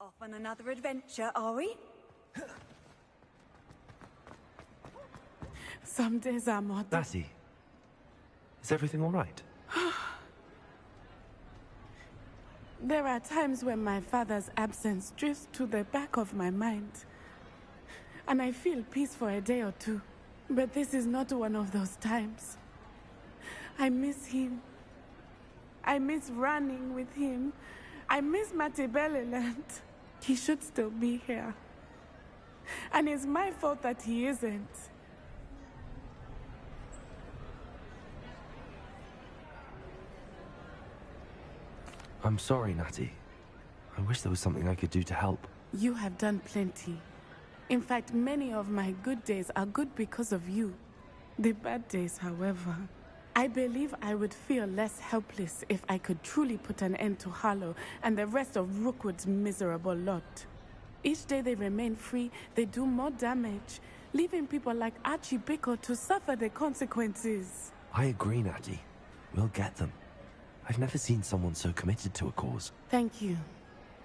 Off on another adventure, are we? Some days are more... Lassie, is everything all right? There are times when my father's absence drifts to the back of my mind. And I feel peace for a day or two. But this is not one of those times. I miss him. I miss running with him. I miss Matebeleland. He should still be here. And it's my fault that he isn't. I'm sorry, Natty. I wish there was something I could do to help. You have done plenty. In fact, many of my good days are good because of you. The bad days, however. I believe I would feel less helpless if I could truly put an end to Harlow and the rest of Rookwood's miserable lot. Each day they remain free, they do more damage, leaving people like Archie Bickle to suffer the consequences. I agree, Natty. We'll get them. I've never seen someone so committed to a cause. Thank you.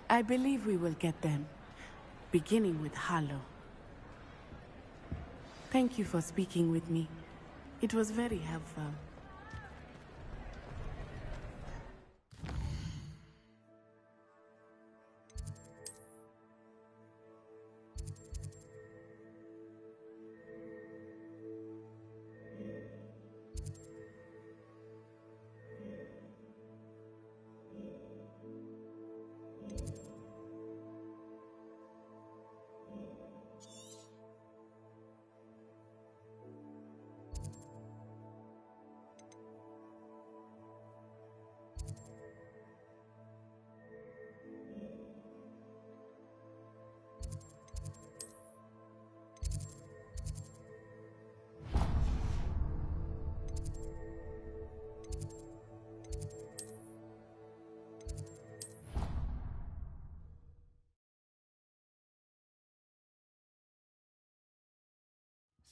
I believe we will get them, beginning with Harlow. Thank you for speaking with me. It was very helpful.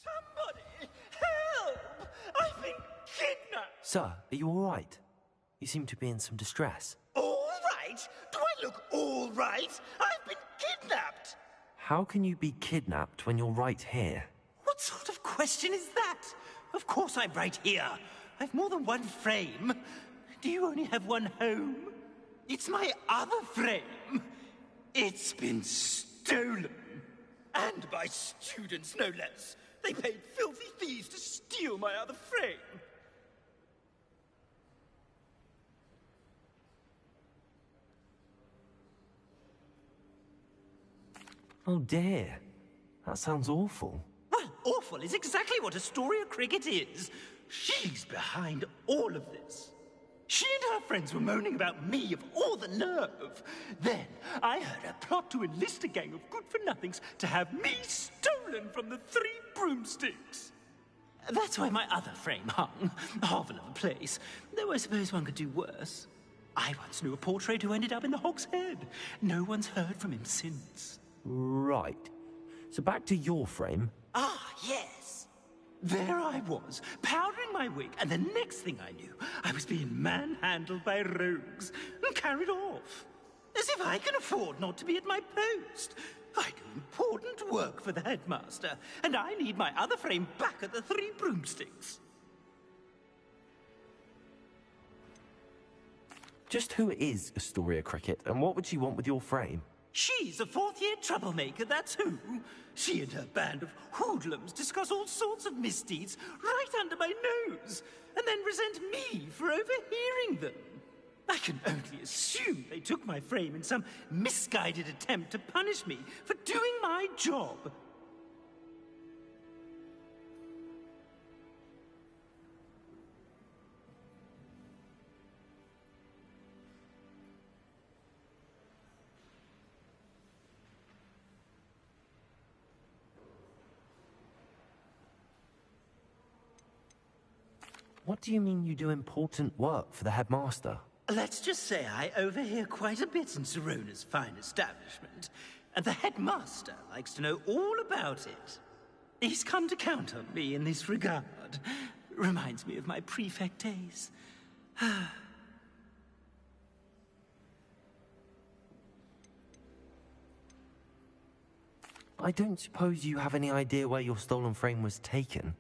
Somebody! Help! I've been kidnapped! Sir, are you all right? You seem to be in some distress. All right? Do I look all right? I've been kidnapped! How can you be kidnapped when you're right here? What sort of question is that? Of course I'm right here. I've more than one frame. Do you only have one home? It's my other frame. It's been stolen. And by students, no less. They paid filthy thieves to steal my other frame. Oh dear. That sounds awful. Well, awful is exactly what Astoria Cricket is. She's behind all of this. She and her friends were moaning about me of all the nerve. Then I heard a plot to enlist a gang of good-for-nothings to have me stolen from the Three Broomsticks. That's why my other frame hung. A hovel of a place. Though I suppose one could do worse. I once knew a portrait who ended up in the Hog's Head. No one's heard from him since. Right. So back to your frame. Ah, yes. There I was, powdering my wig, and the next thing I knew, I was being manhandled by rogues and carried off. As if I can afford not to be at my post. I do important work for the headmaster, and I need my other frame back at the Three Broomsticks. Just who is Astoria Cricket, and what would she want with your frame? She's a fourth-year troublemaker, that's who. She and her band of hoodlums discuss all sorts of misdeeds right under my nose, and then resent me for overhearing them. I can only assume they took my frame in some misguided attempt to punish me for doing my job. What do you mean you do important work for the headmaster? Let's just say I overhear quite a bit in Sirona's fine establishment, and the headmaster likes to know all about it. He's come to count on me in this regard. Reminds me of my prefect days. I don't suppose you have any idea where your stolen frame was taken.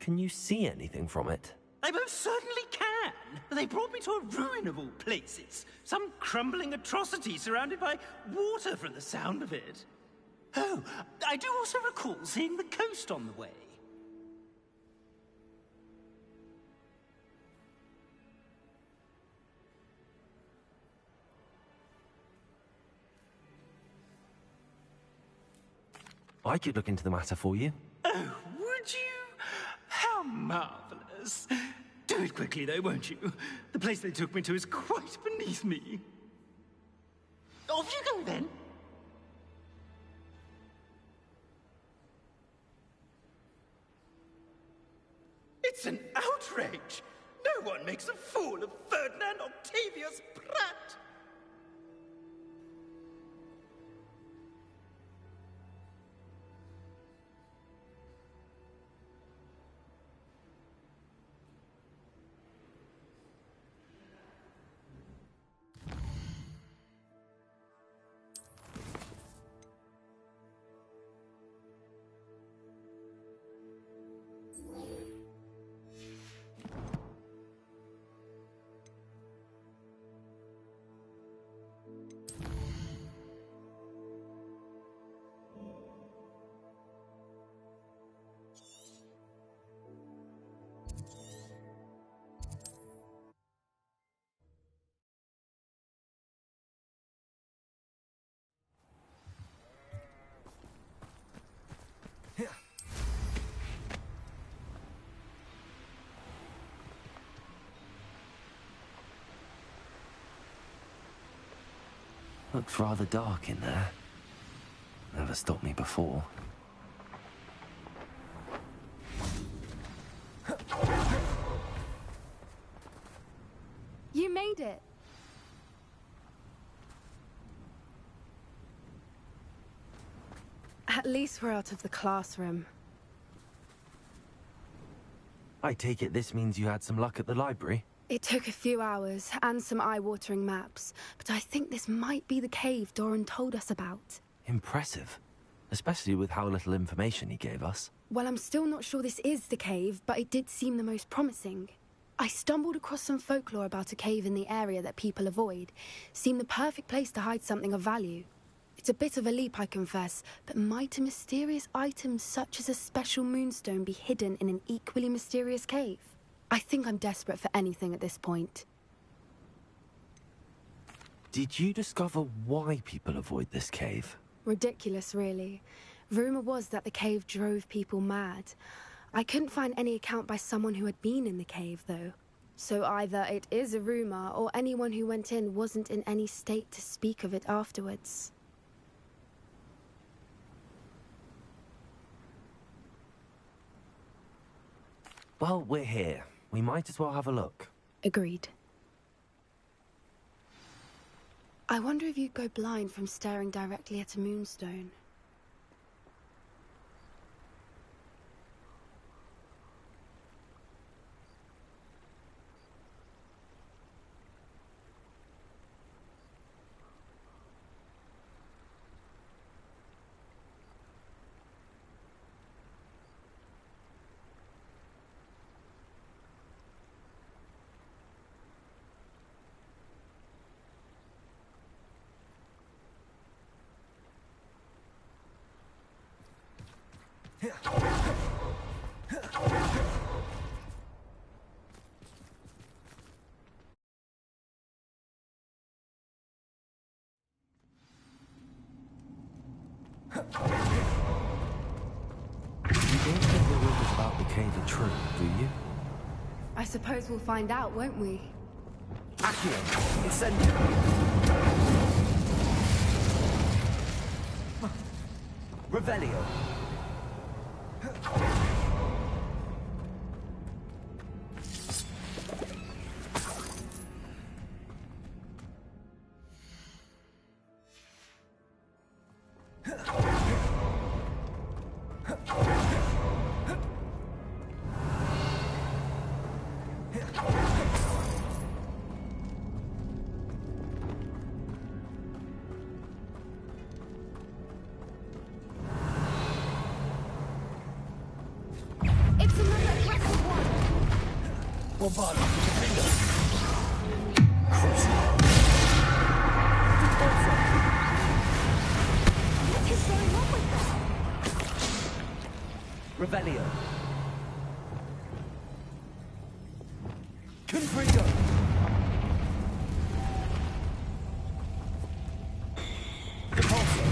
Can you see anything from it? I most certainly can. They brought me to a ruin of all places. Some crumbling atrocity surrounded by water from the sound of it. Oh, I do also recall seeing the coast on the way. I could look into the matter for you. Oh, would you? How marvelous. Do it quickly, though, won't you? The place they took me to is quite beneath me. Off you go, then. It's an outrage! No one makes a fool of Ferdinand Octavius Pratt! Looks rather dark in there. Never stopped me before. You made it. At least we're out of the classroom. I take it this means you had some luck at the library? It took a few hours and some eye-watering maps, but I think this might be the cave Doran told us about. Impressive. Especially with how little information he gave us. Well, I'm still not sure this is the cave, but it did seem the most promising. I stumbled across some folklore about a cave in the area that people avoid. Seemed the perfect place to hide something of value. It's a bit of a leap, I confess, but might a mysterious item such as a special moonstone be hidden in an equally mysterious cave? I think I'm desperate for anything at this point. Did you discover why people avoid this cave? Ridiculous, really. Rumor was that the cave drove people mad. I couldn't find any account by someone who had been in the cave, though. So either it is a rumor, or anyone who went in wasn't in any state to speak of it afterwards. Well, we're here. We might as well have a look. Agreed. I wonder if you'd go blind from staring directly at a moonstone. You don't think the rumors about the cave are true, do you? I suppose we'll find out, won't we? Accio! Incendio! Revelio! What is going on with that? Revelio. Confringo. Repulsor.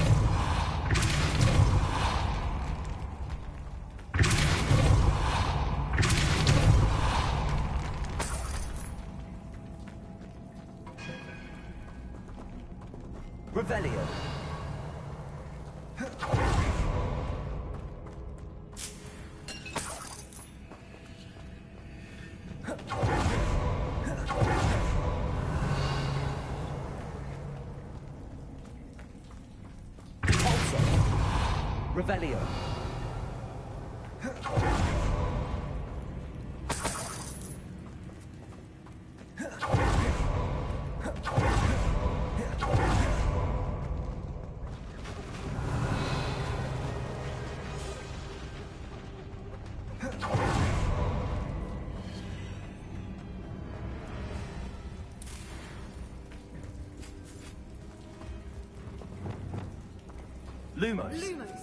Revelio. Revelio. Lumos. Lumos.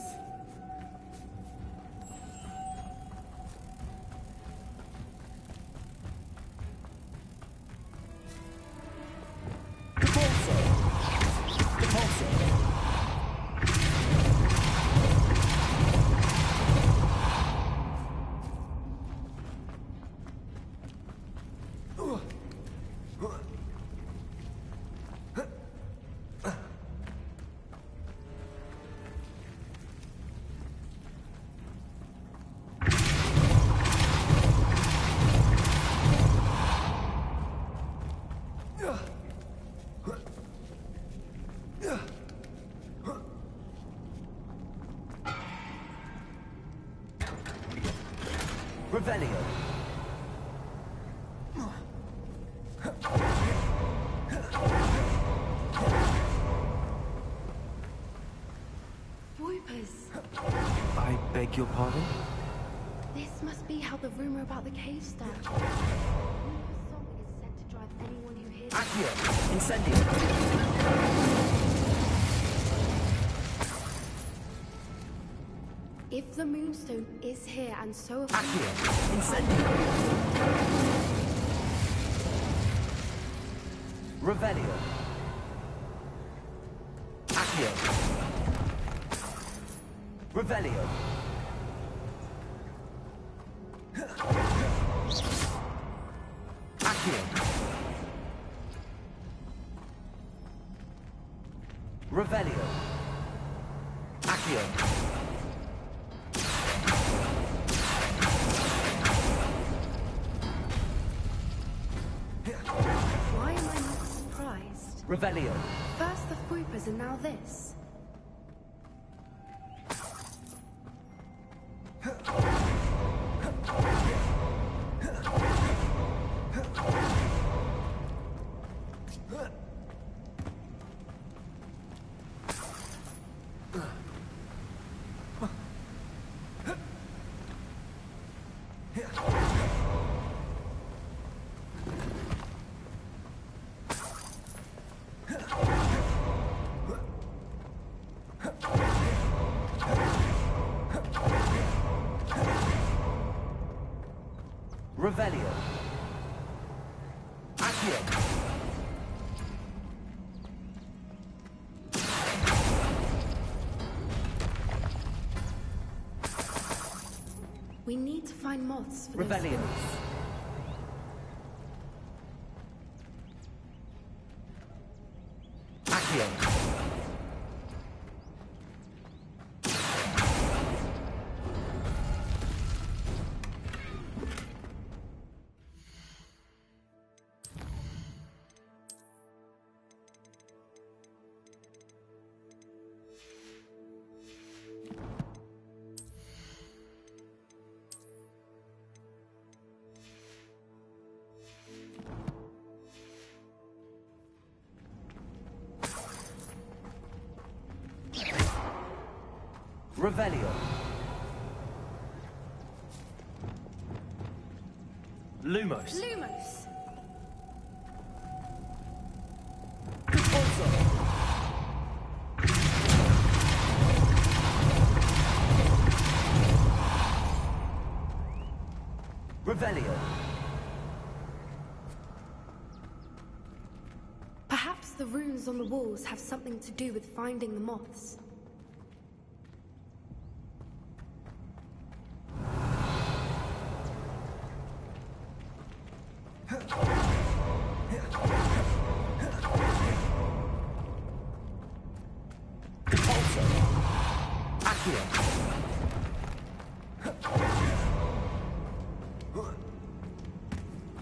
Revelio. Whoopers. I beg your pardon? This must be how the rumor about the cave started. Whooper's song is said to drive anyone who hears it. Accio. Incendio. If the Moonstone is here and so are Accio. Incendio. Revelio. Accio. Revelio. Accio. Revelio. Accio. Why am I not surprised? Revelio. First the Whoopers and now this. Revelio. Accio. We need to find moths for those Revelio. spirits. Accio. Revelio. Lumos. Lumos! Revelio. Perhaps the runes on the walls have something to do with finding the moths.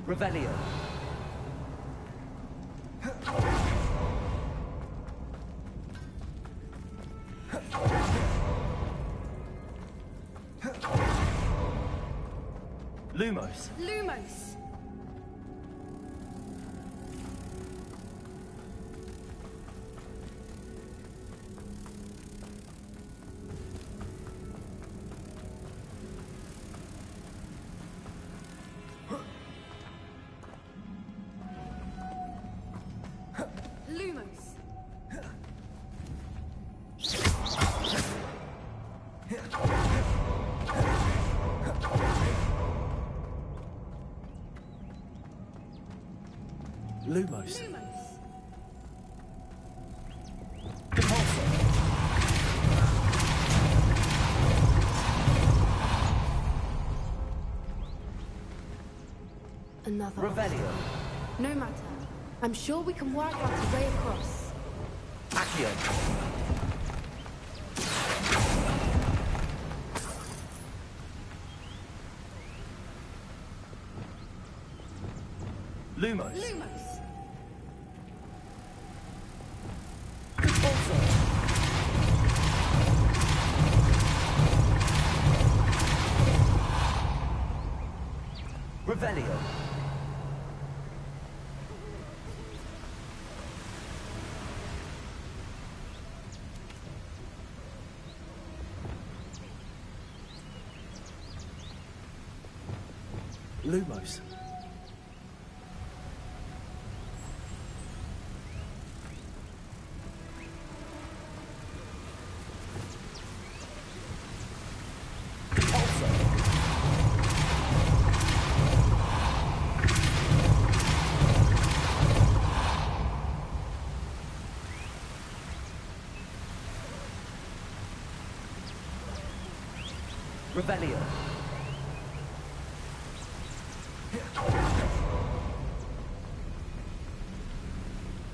Revelio. Lumos. Lumos! Lumos! Lumos. Lumos! Another. Revelio. No matter. I'm sure we can work out a way across. Accio. Lumos. Lumos! Revelio. Lumos. Revelio.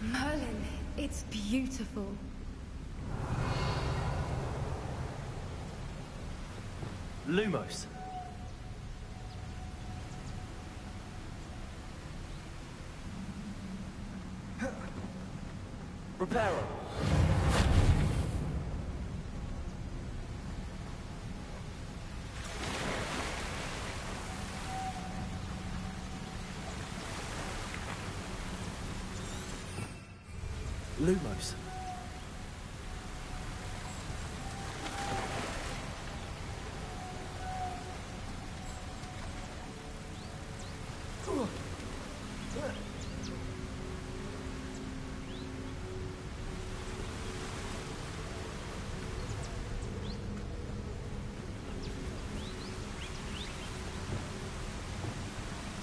Merlin, it's beautiful. Lumos. Reparo. Lumos.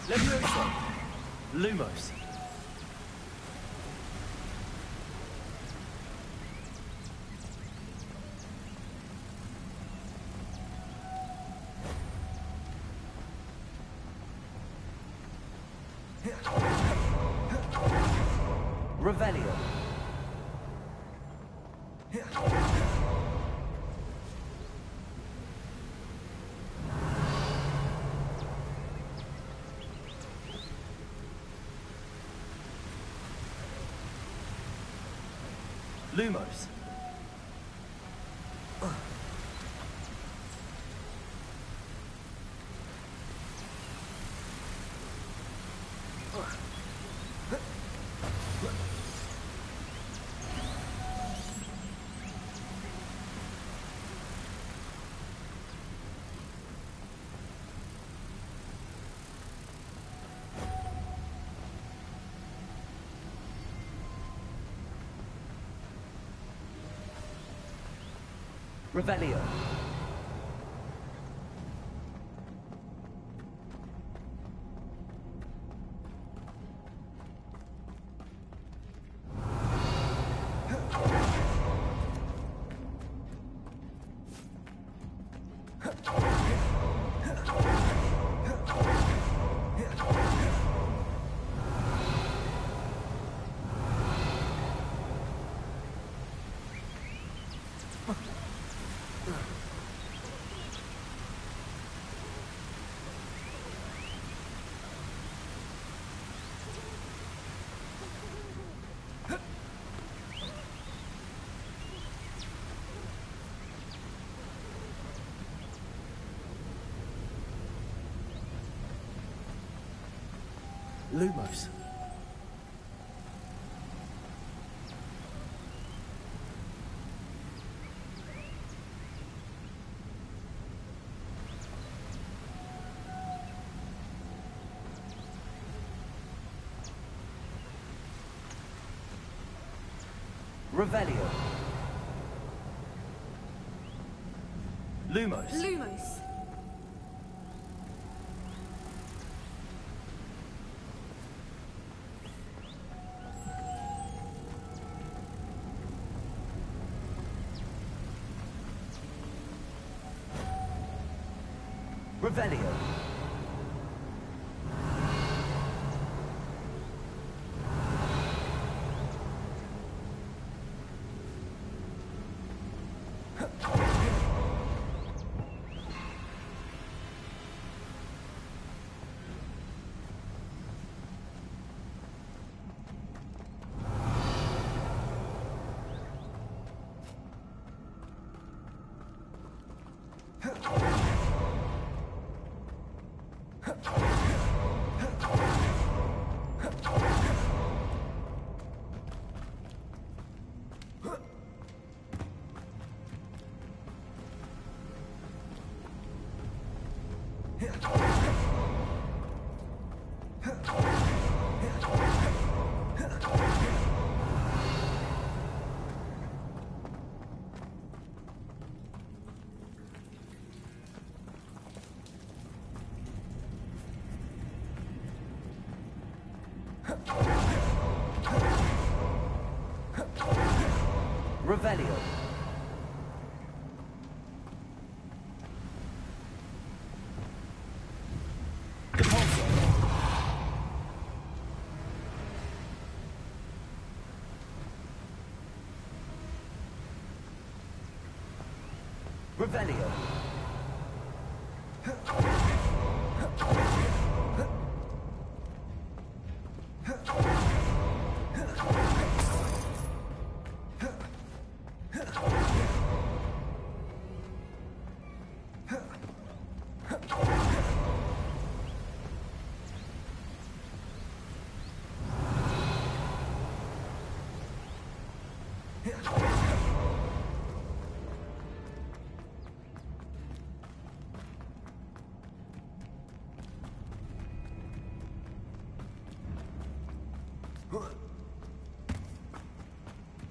Levioso. Lumos. Revelio. Lumos. Revelio. Lumos. Revelio. Lumos. Lumos. Revelio. Revelio. Revelio.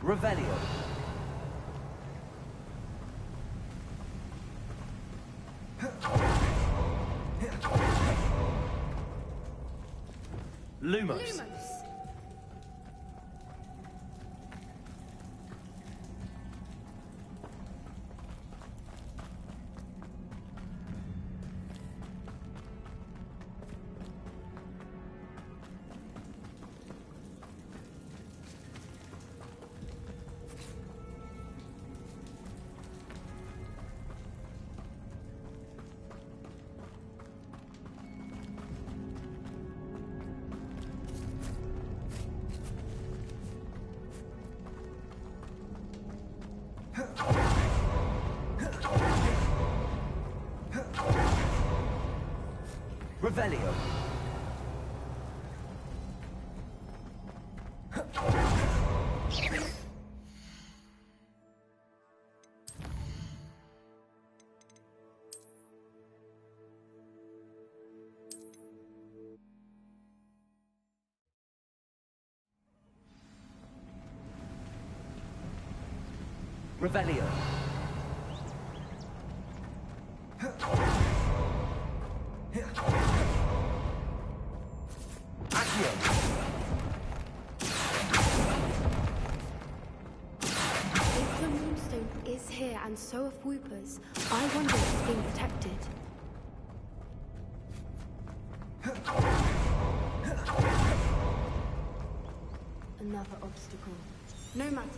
Revelio. Lumos. Lumos. Revelio. Revelio. and so have whoopers. I wonder if it's being protected. Another obstacle. No matter.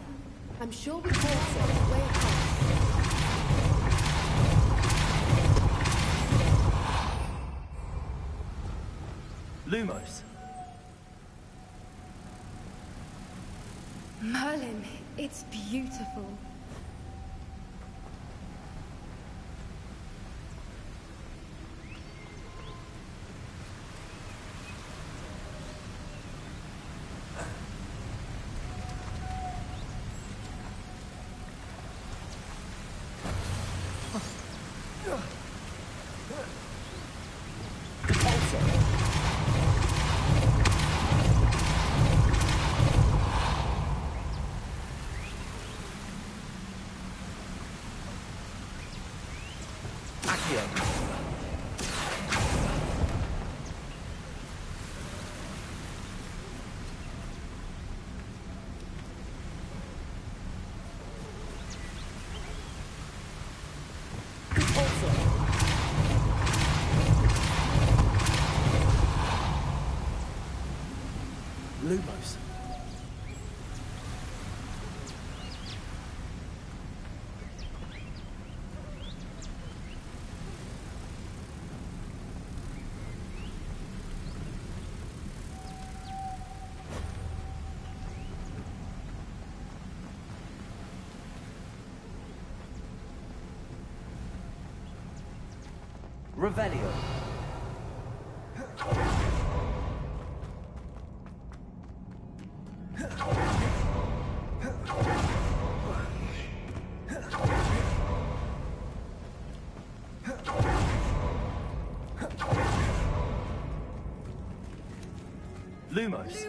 I'm sure we can find a way across. Lumos. Merlin, it's beautiful. Lumos. Revelio. Lumos.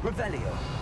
Revelio.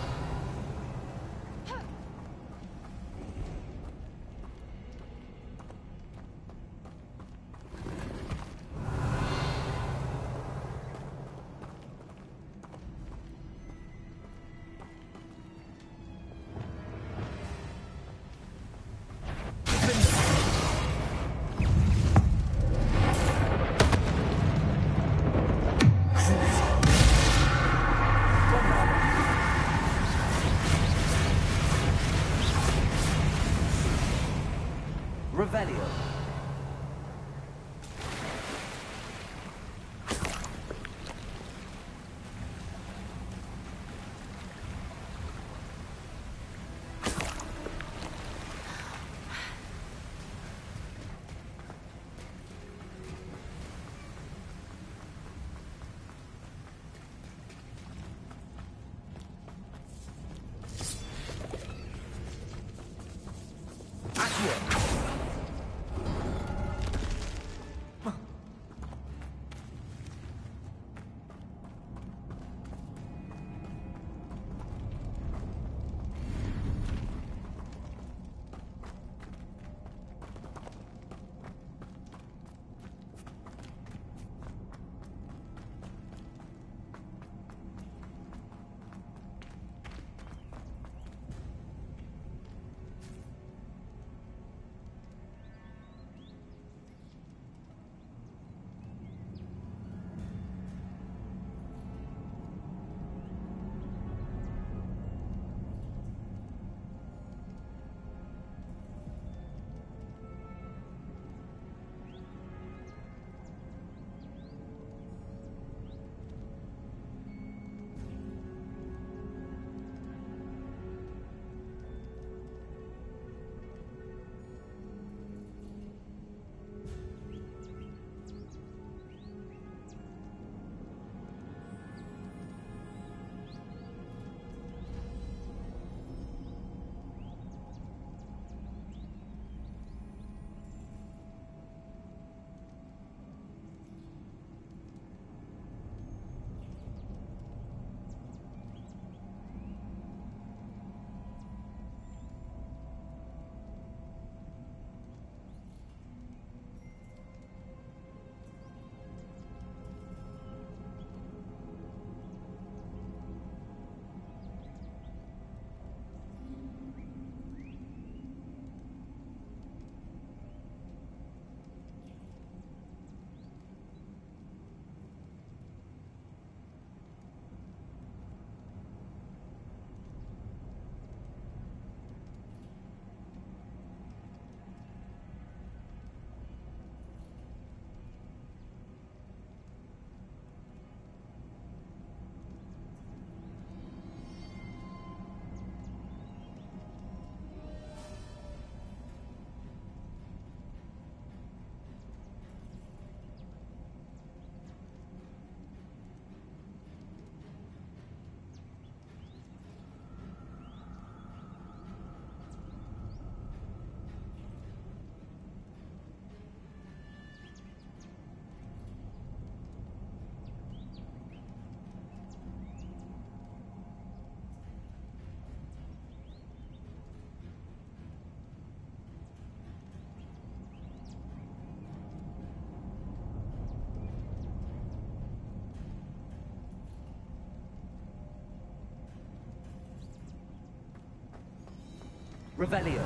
Revelio.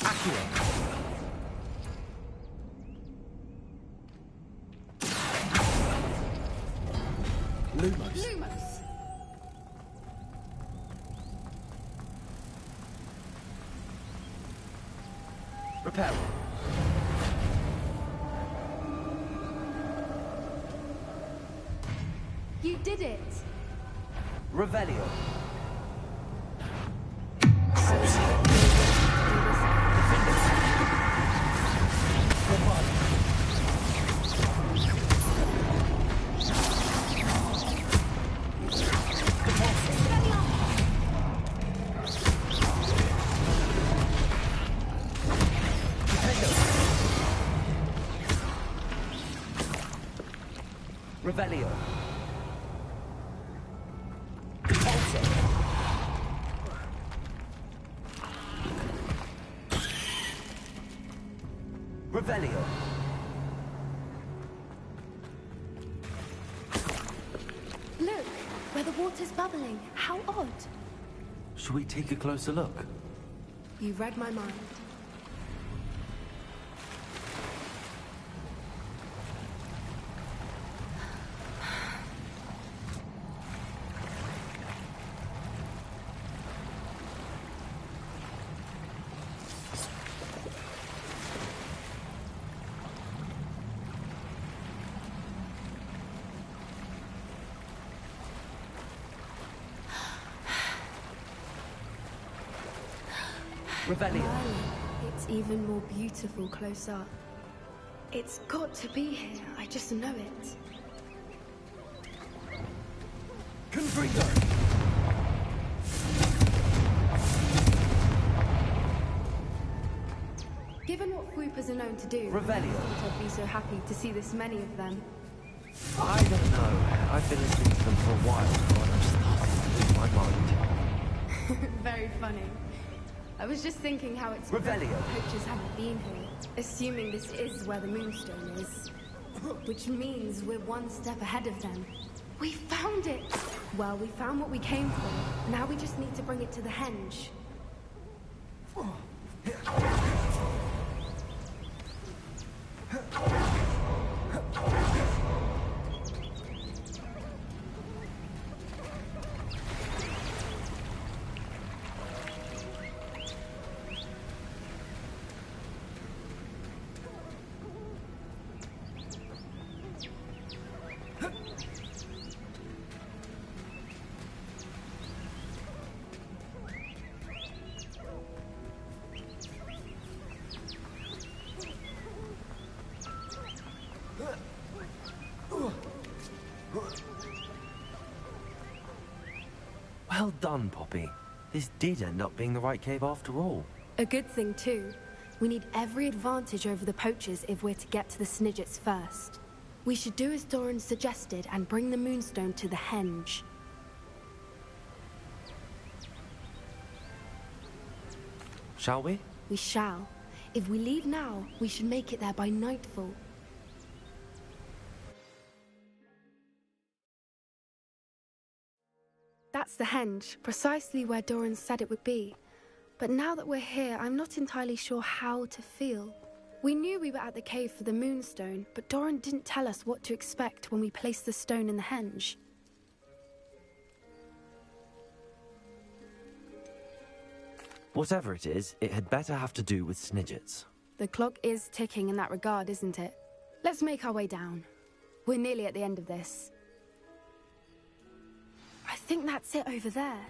Accio. Lumos. Lumos! Repel. You did it! Revelio. Revelio. Pulsar. Revelio. Look, where the water's bubbling. How odd. Should we take a closer look? You read my mind. Revelio. It's even more beautiful close up. It's got to be here. I just know it. Confringo. Given what swoopers are known to do, Revelio. I thought I'd be so happy to see this many of them. I don't know. I've been listening to them for a while, and I'm starting to lose my mind. Very funny. I was just thinking how it's Revelio. poachers haven't been here, assuming this is where the Moonstone is. Which means we're one step ahead of them. We found it! Well, we found what we came for. Now we just need to bring it to the henge. Well done, Poppy. This did end up being the right cave after all. A good thing, too. We need every advantage over the poachers if we're to get to the Snidgets first. We should do as Doran suggested and bring the Moonstone to the henge. Shall we? We shall. If we leave now, we should make it there by nightfall. That's the henge, precisely where Doran said it would be. But now that we're here, I'm not entirely sure how to feel. We knew we were at the cave for the Moonstone, but Doran didn't tell us what to expect when we placed the stone in the henge. Whatever it is, it had better have to do with Snidgets. The clock is ticking in that regard, isn't it? Let's make our way down. We're nearly at the end of this. I think that's it over there.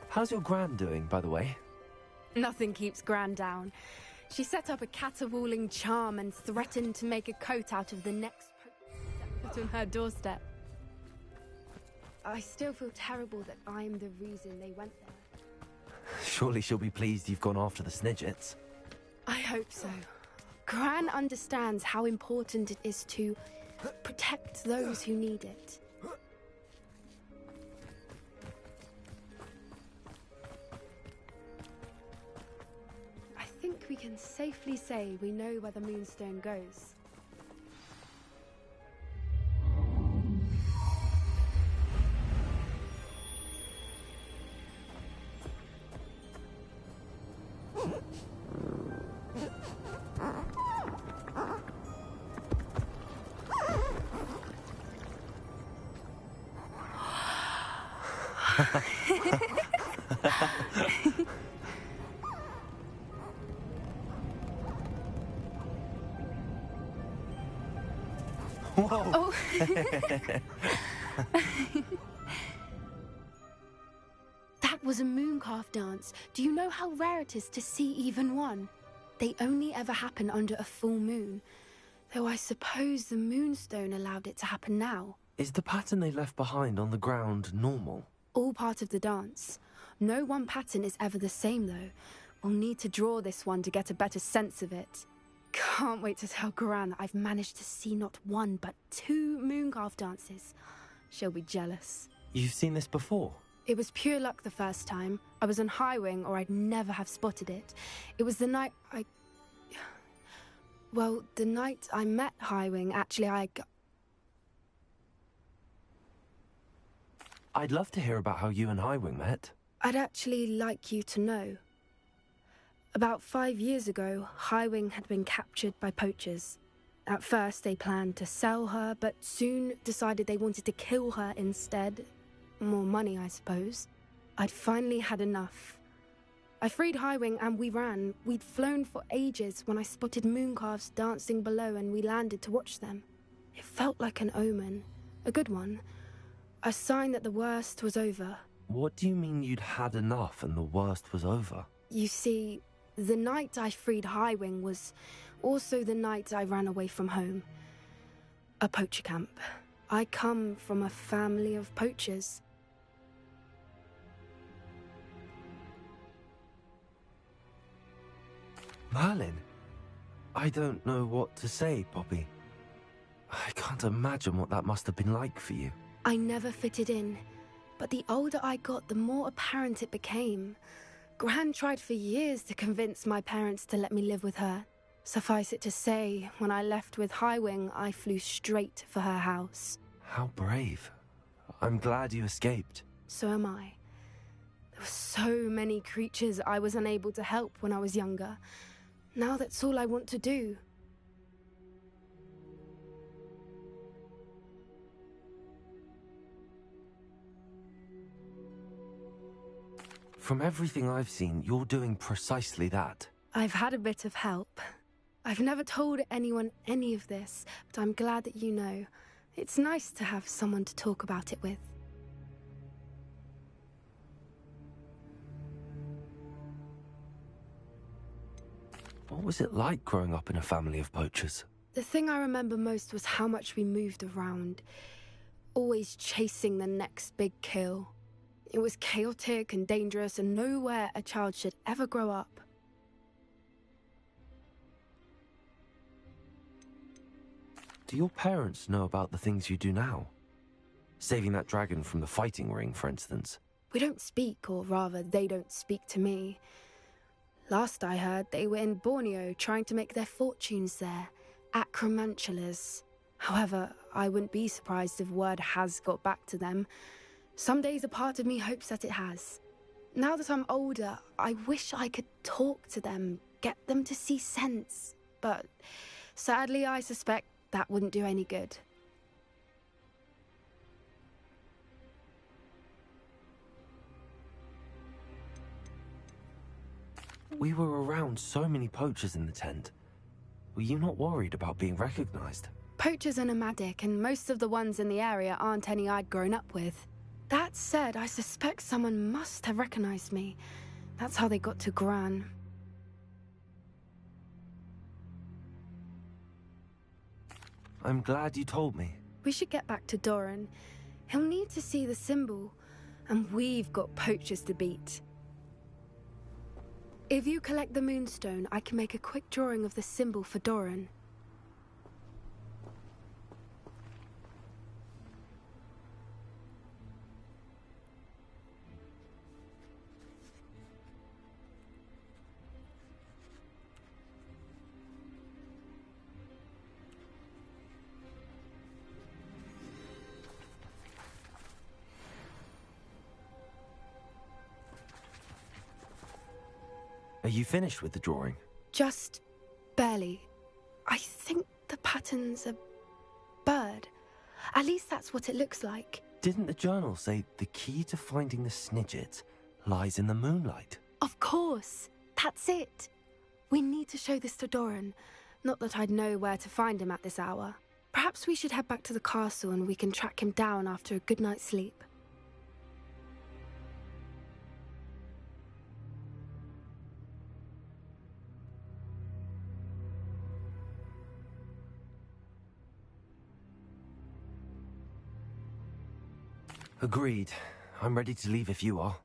How's your gran doing, by the way? Nothing keeps Gran down. She set up a caterwauling charm and threatened to make a coat out of the next put on her doorstep. I still feel terrible that I'm the reason they went there. Surely she'll be pleased you've gone after the Snidgets. I hope so. Gran understands how important it is to protect those who need it. I think we can safely say we know where the Moonstone goes. Whoa! Oh. That was a mooncalf dance. Do you know how rare it is to see even one? They only ever happen under a full moon. Though I suppose the Moonstone allowed it to happen now. Is the pattern they left behind on the ground normal? All part of the dance. No one pattern is ever the same, though. We'll need to draw this one to get a better sense of it. Can't wait to tell Gran that I've managed to see not one, but 2 mooncalf dances. She'll be jealous. You've seen this before? It was pure luck the first time. I was on Highwing, or I'd never have spotted it. It was the night Well, the night I met Highwing, actually, I'd love to hear about how you and Highwing met. I'd actually like you to know. About 5 years ago, Highwing had been captured by poachers. At first, they planned to sell her, but soon decided they wanted to kill her instead. More money, I suppose. I'd finally had enough. I freed Highwing and we ran. We'd flown for ages when I spotted mooncalves dancing below and we landed to watch them. It felt like an omen. A good one. A sign that the worst was over. What do you mean you'd had enough and the worst was over? You see, the night I freed Highwing was also the night I ran away from home. A poacher camp. I come from a family of poachers. Merlin? I don't know what to say, Poppy. I can't imagine what that must have been like for you. I never fitted in, but the older I got, the more apparent it became. Gran tried for years to convince my parents to let me live with her. Suffice it to say, when I left with Highwing, I flew straight for her house. How brave. I'm glad you escaped. So am I. There were so many creatures I was unable to help when I was younger. Now that's all I want to do. From everything I've seen, you're doing precisely that. I've had a bit of help. I've never told anyone any of this, but I'm glad that you know. It's nice to have someone to talk about it with. What was it like growing up in a family of poachers? The thing I remember most was how much we moved around, always chasing the next big kill. It was chaotic and dangerous and nowhere a child should ever grow up. Do your parents know about the things you do now? Saving that dragon from the fighting ring, for instance. We don't speak, or rather, they don't speak to me. Last I heard, they were in Borneo trying to make their fortunes there, acromantulas. However, I wouldn't be surprised if word has got back to them. Some days a part of me hopes that it has. Now that I'm older, I wish I could talk to them, get them to see sense. But sadly, I suspect that wouldn't do any good. We were around so many poachers in the tent. Were you not worried about being recognized? Poachers are nomadic, and most of the ones in the area aren't any I'd grown up with. That said, I suspect someone must have recognized me. That's how they got to Gran. I'm glad you told me. We should get back to Doran. He'll need to see the symbol, and we've got poachers to beat. If you collect the moonstone, I can make a quick drawing of the symbol for Doran. Are you finished with the drawing? Just barely. I think the pattern's a bird. At least that's what it looks like. Didn't the journal say the key to finding the Snidget lies in the moonlight? Of course. That's it. We need to show this to Doran. Not that I'd know where to find him at this hour. Perhaps we should head back to the castle and we can track him down after a good night's sleep. Agreed. I'm ready to leave if you are.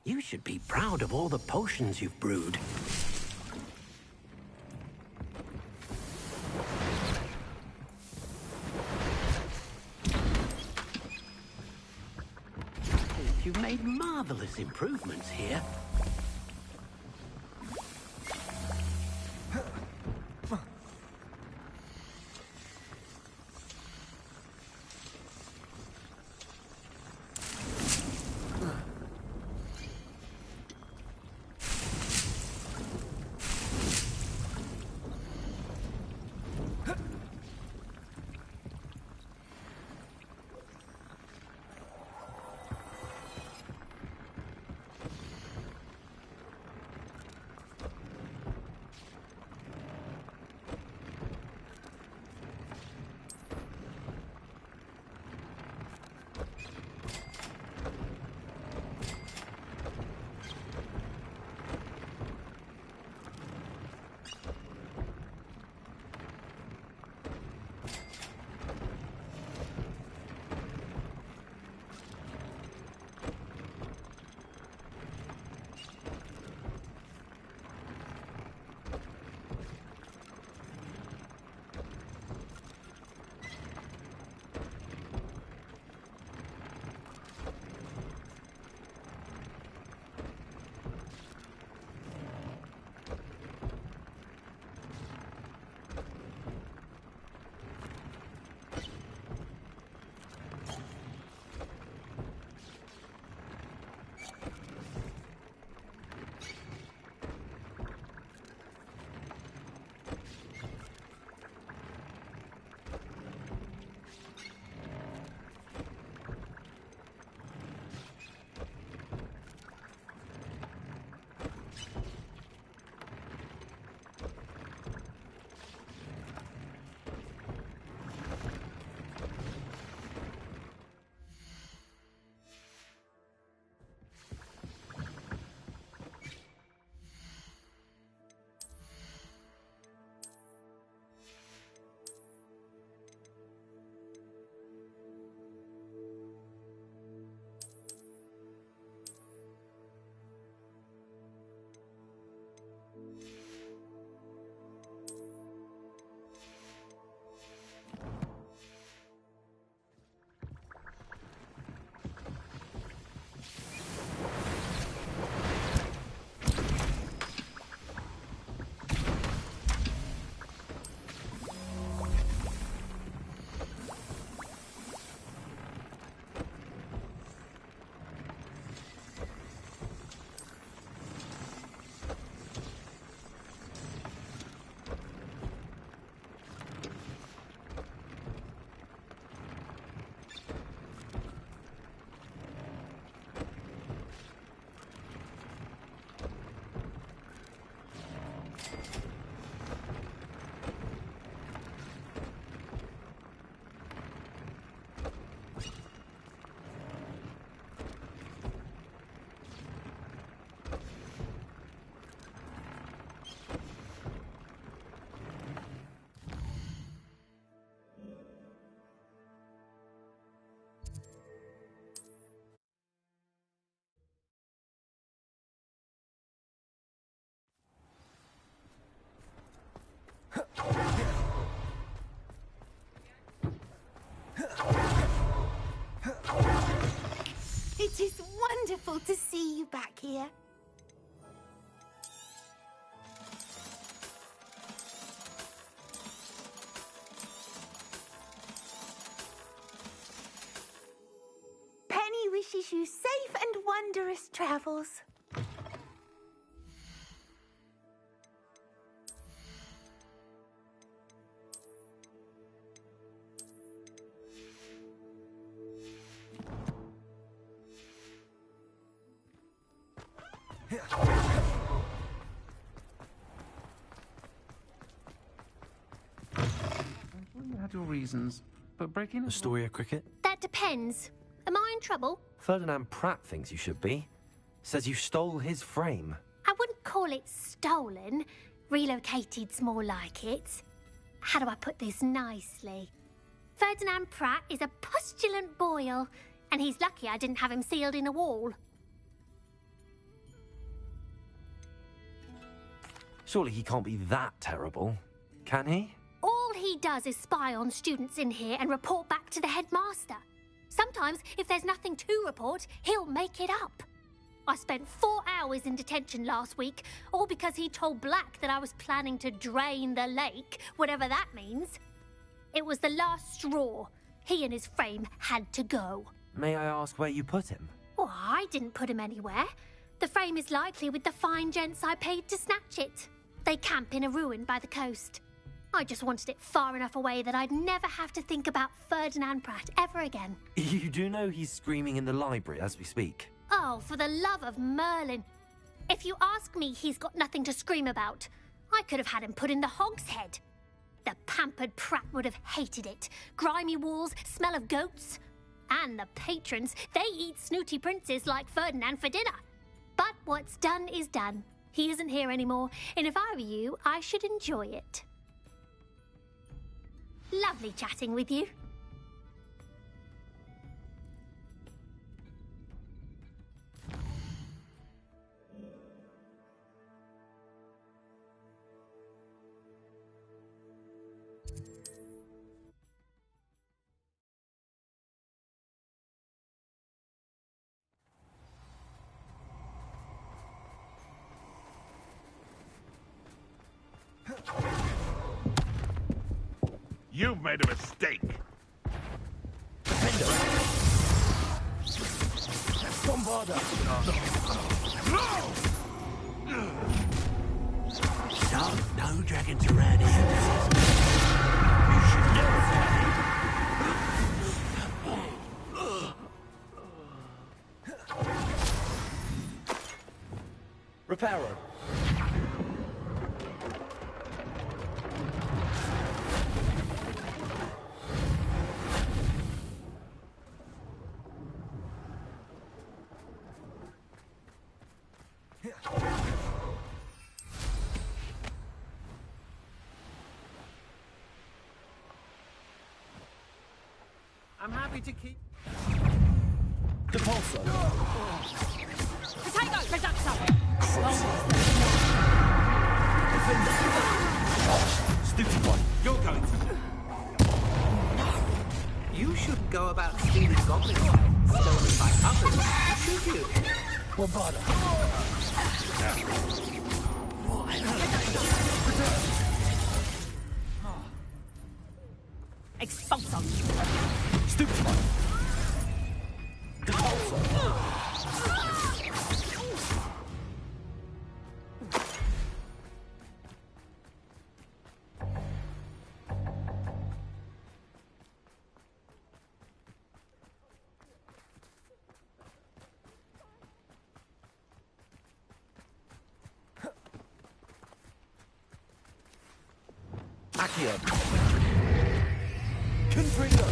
You should be proud of all the potions you've brewed. You've made marvelous improvements here. wonderful to see you back here. Penny wishes you safe and wondrous travels. You had your reasons, but breaking Astoria Cricket? That depends. Am I in trouble? Ferdinand Pratt thinks you should be. Says you stole his frame. I wouldn't call it stolen. Relocated's more like it. How do I put this nicely? Ferdinand Pratt is a postulant boil, and he's lucky I didn't have him sealed in a wall. Surely he can't be that terrible, can he? All he does is spy on students in here and report back to the headmaster. Sometimes, if there's nothing to report, he'll make it up. I spent 4 hours in detention last week, all because he told Black that I was planning to drain the lake, whatever that means. It was the last straw. He and his frame had to go. May I ask where you put him? Well, I didn't put him anywhere. The frame is likely with the fine gents I paid to snatch it. They camp in a ruin by the coast. I just wanted it far enough away that I'd never have to think about Ferdinand Pratt ever again. You do know he's screaming in the library as we speak. Oh, for the love of Merlin. If you ask me, he's got nothing to scream about. I could have had him put in the Hogshead. The pampered Pratt would have hated it. Grimy walls, smell of goats. And the patrons, they eat snooty princes like Ferdinand for dinner. But what's done is done. He isn't here anymore, and if I were you, I should enjoy it. Lovely chatting with you. You've made a mistake. Bombarda! No dragons around here. You should know. Reparo. I'm happy to keep... Depulso. Potato! Reduxo! Stupid one. You're going to... You shouldn't go about stealing goblin stolen by others, should you? Bombarda. Expulso! Stupid one. Depulso. Accio. Confringo.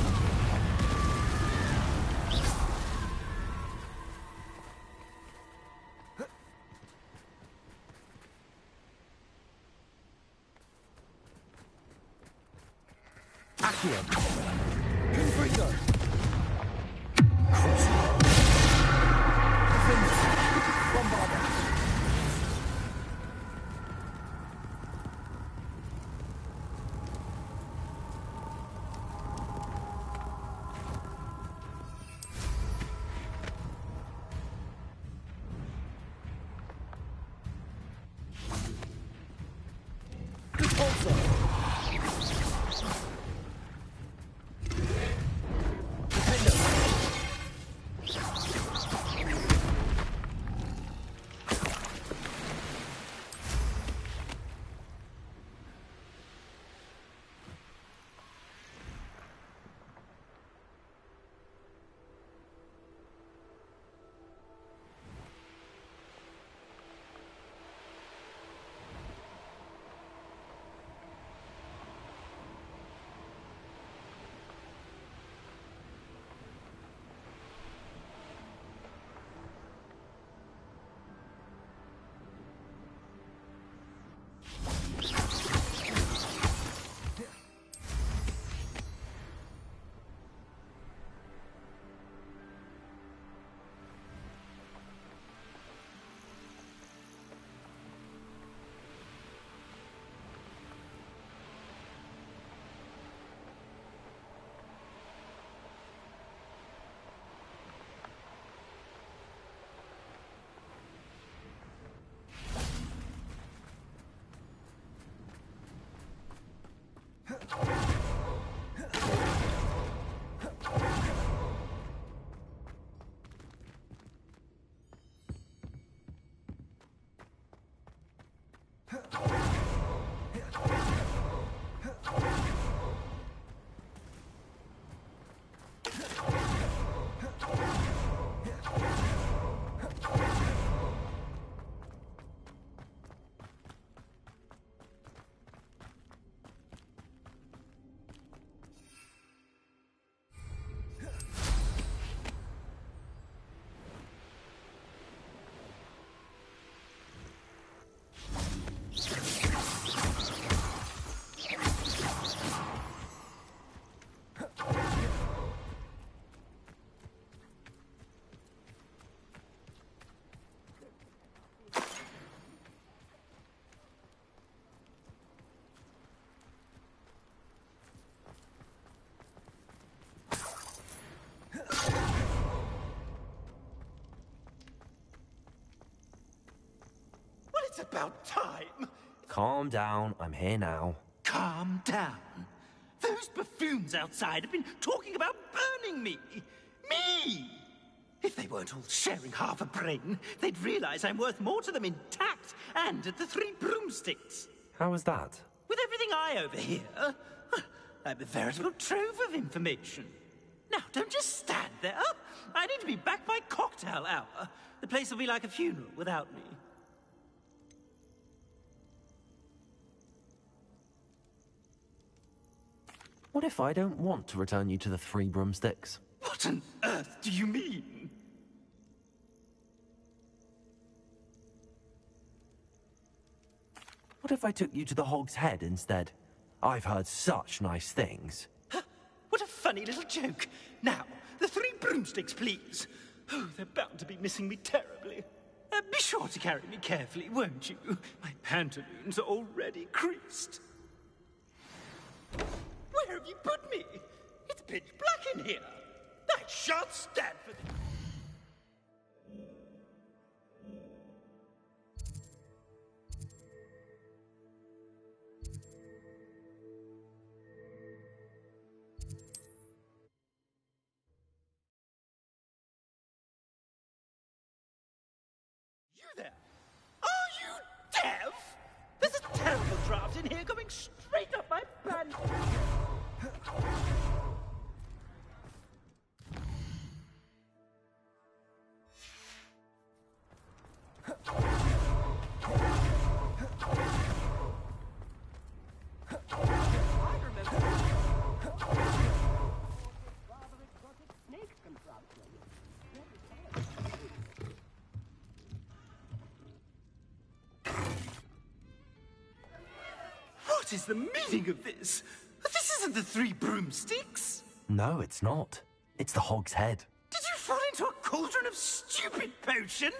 Accio. Confringo. Bombarda. about time. Calm down, I'm here now. Calm down. Those buffoons outside have been talking about burning me. Me! If they weren't all sharing half a brain, they'd realize I'm worth more to them intact and at the 3 broomsticks. How was that? With everything I overhear, I'm a veritable trove of information. Now, don't just stand there. I need to be back by cocktail hour. The place will be like a funeral without me. What if I don't want to return you to the 3 broomsticks? What on earth do you mean? What if I took you to the Hog's Head instead? I've heard such nice things. What a funny little joke. Now, the 3 broomsticks, please. Oh, they're bound to be missing me terribly. Be sure to carry me carefully, won't you? My pantaloons are already creased. Where have you put me? It's pitch black in here. I shan't stand for this. You there? Are you deaf? There's a terrible draft in here going straight up my pants. What is the meaning of this? This isn't the 3 broomsticks. No, it's not. It's the Hog's Head. Did you fall into a cauldron of stupid potion?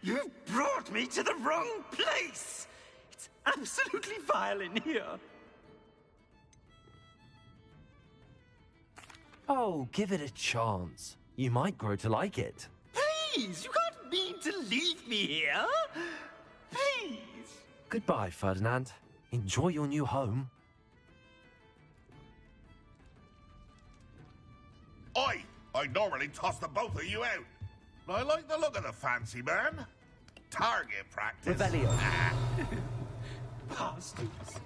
You've brought me to the wrong place. It's absolutely vile in here. Oh, give it a chance. You might grow to like it. Please, you can't mean to leave me here. Please. Goodbye, Ferdinand. Enjoy your new home. I normally toss the both of you out. I like the look of the fancy man. Target practice. Revelio. Bastards.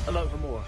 Hello for more.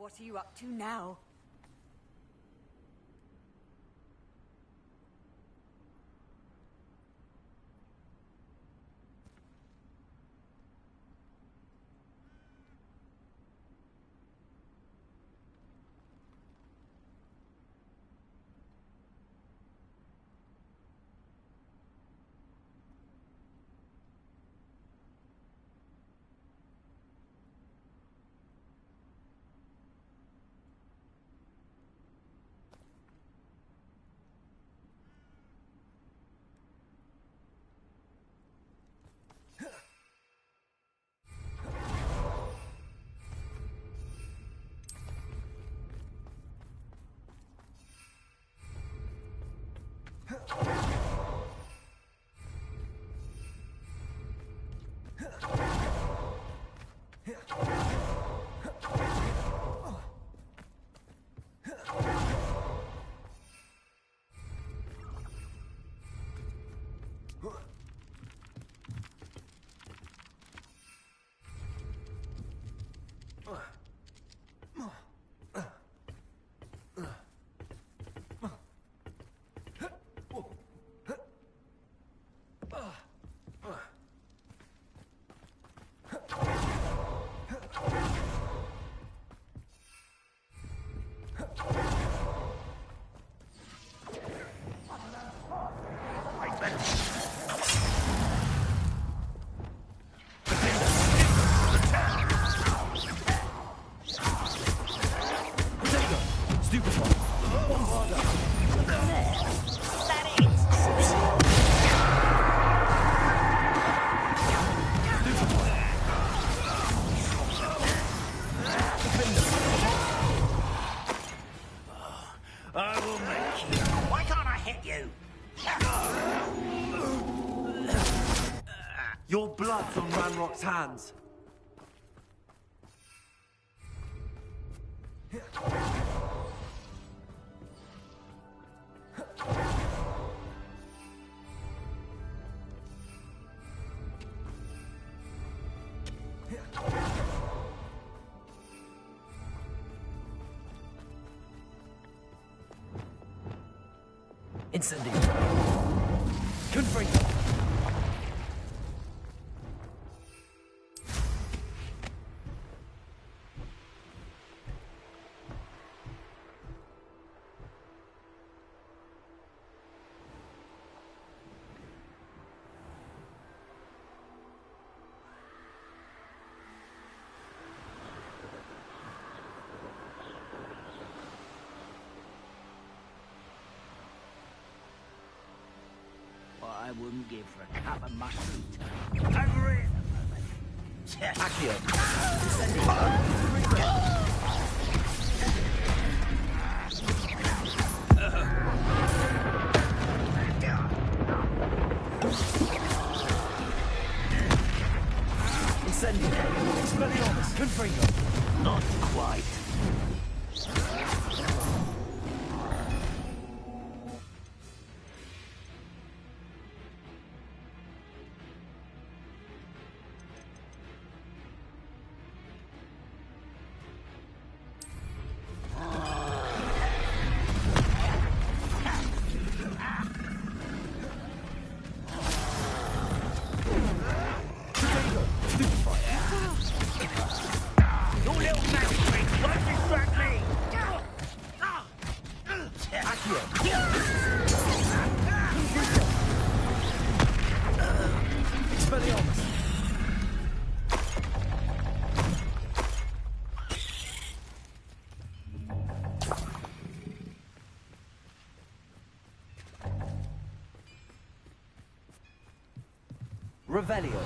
What are you up to now? Your blood's on Ranrock's hands. Incendio. Confringo. I wouldn't give for a cup of mushroom. Over it! Accio. Incendio. Expelliarmus. Confringo. Not quite. Revelio.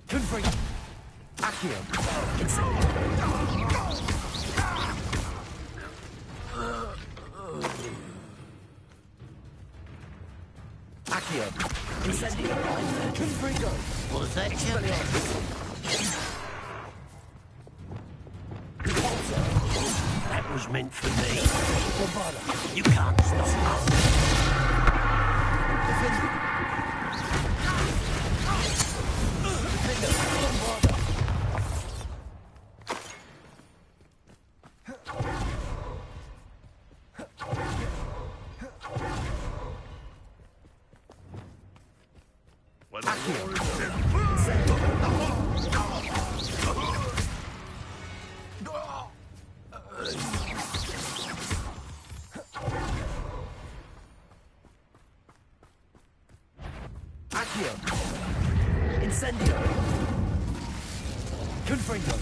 Confringo. Accio. Accio. Incendio. Confringo. Was that you? That was meant for me. You can't stop us. Incendio. Confringo.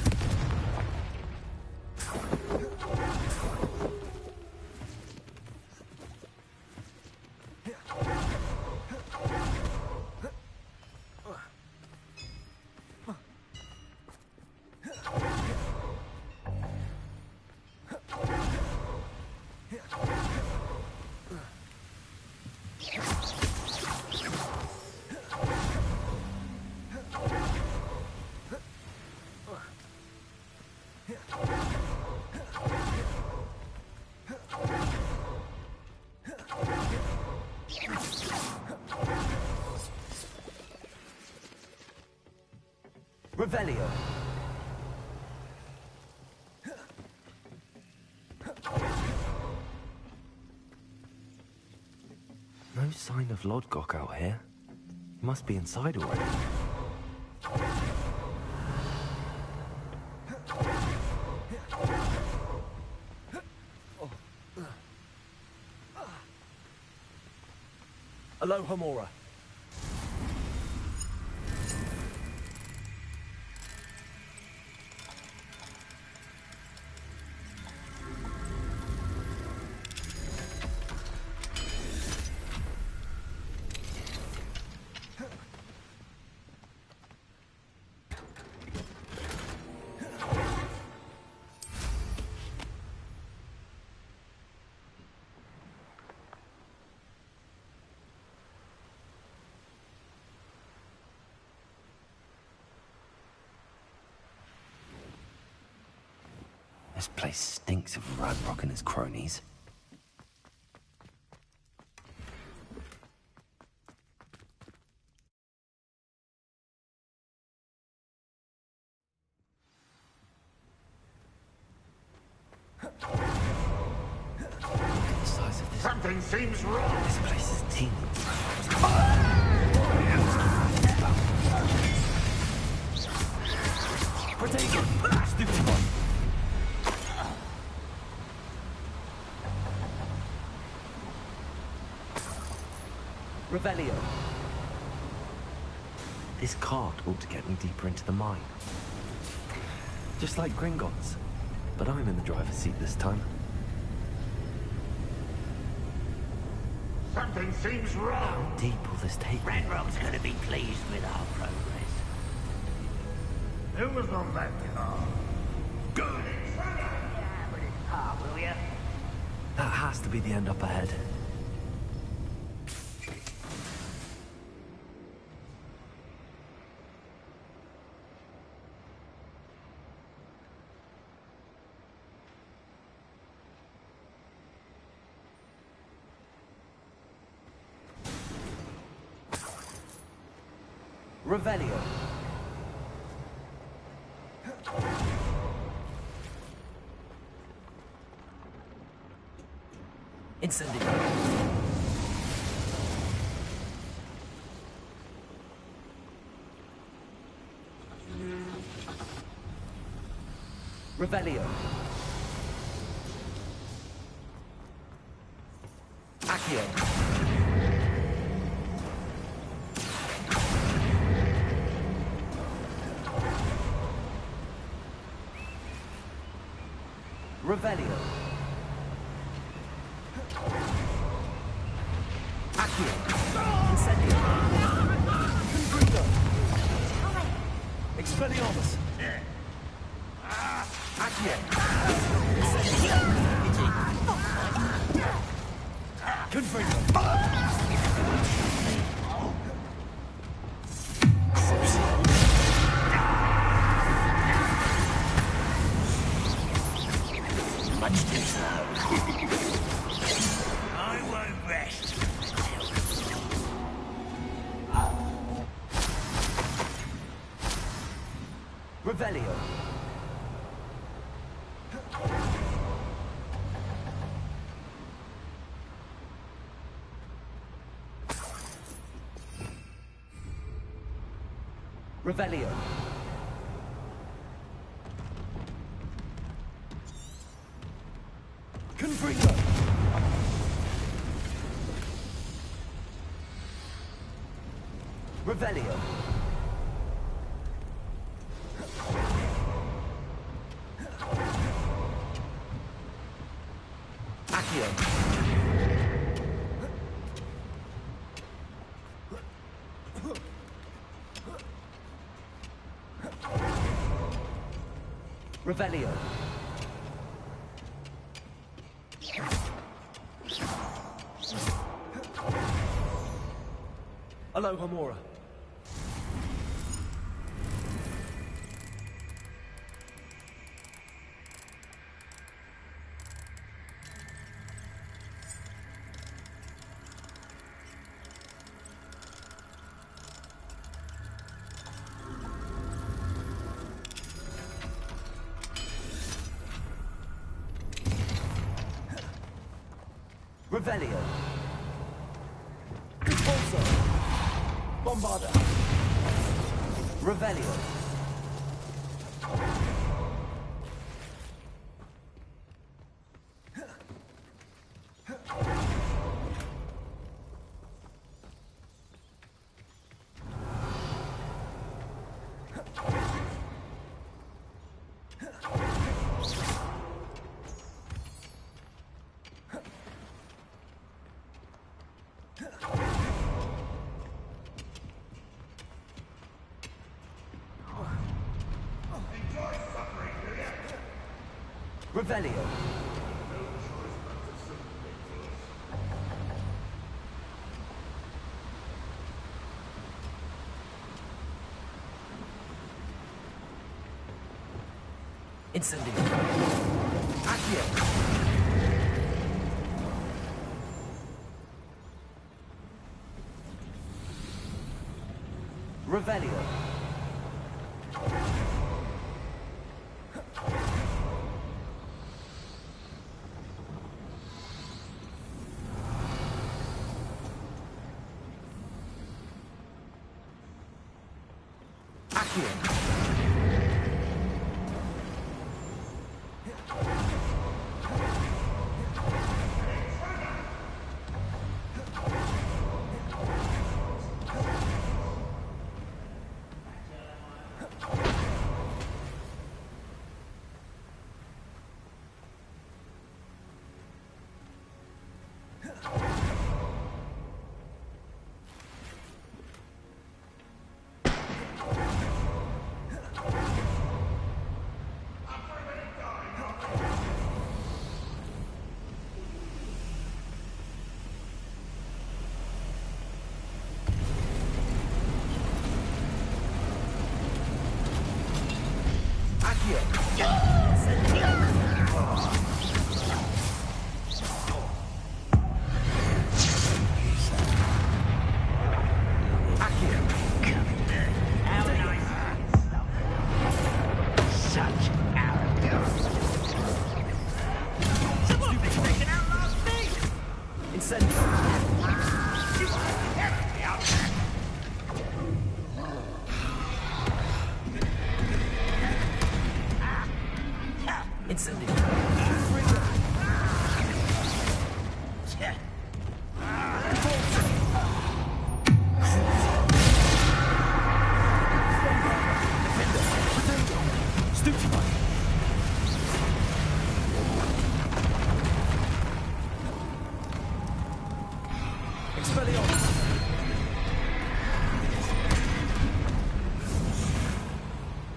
Revelio. No sign of Lodgok out here. He must be inside already. Aloha Mora. This place stinks of Radrock and his cronies. Something seems wrong. This place is teeming. Protego. Stupid one. Revelio. This cart ought to get me deeper into the mine. Just like Gringotts. But I'm in the driver's seat this time. Something seems wrong. How deep will this take me? Redrock's gonna be pleased with our progress. Who was on that car? Good. Yeah, but it's par, will ya? That has to be the end up ahead. Revelio. Incendio. Revelio. Accio. Revelio. Accio. Incendio. Confringo. Expelliarmus. Accio. Incendio. Confringo. Much too Revelio. Revelio. Confringo. Revelio. Accio. Revelio. Aloha Mora. Revelio. Repulsor. Bombarda. Revelio. Revelio. Incendio. Accio. Revelio.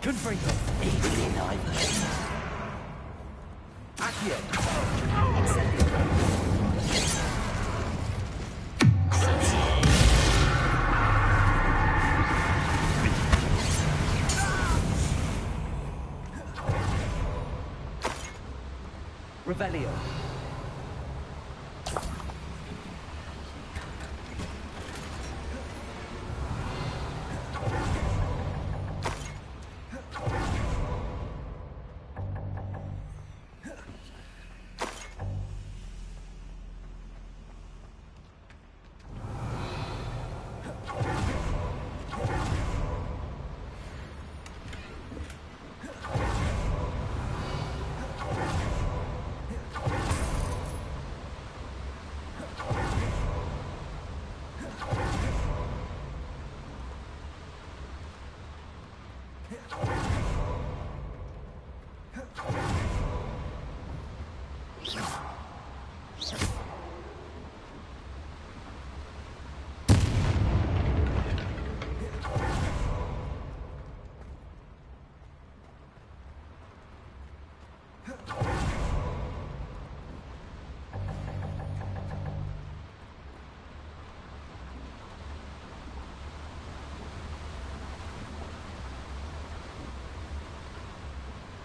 Confringo. Accio. Incendio. Revelio.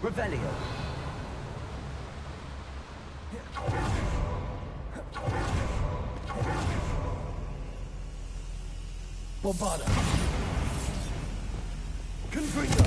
Revelio. Bombarda. Confringo.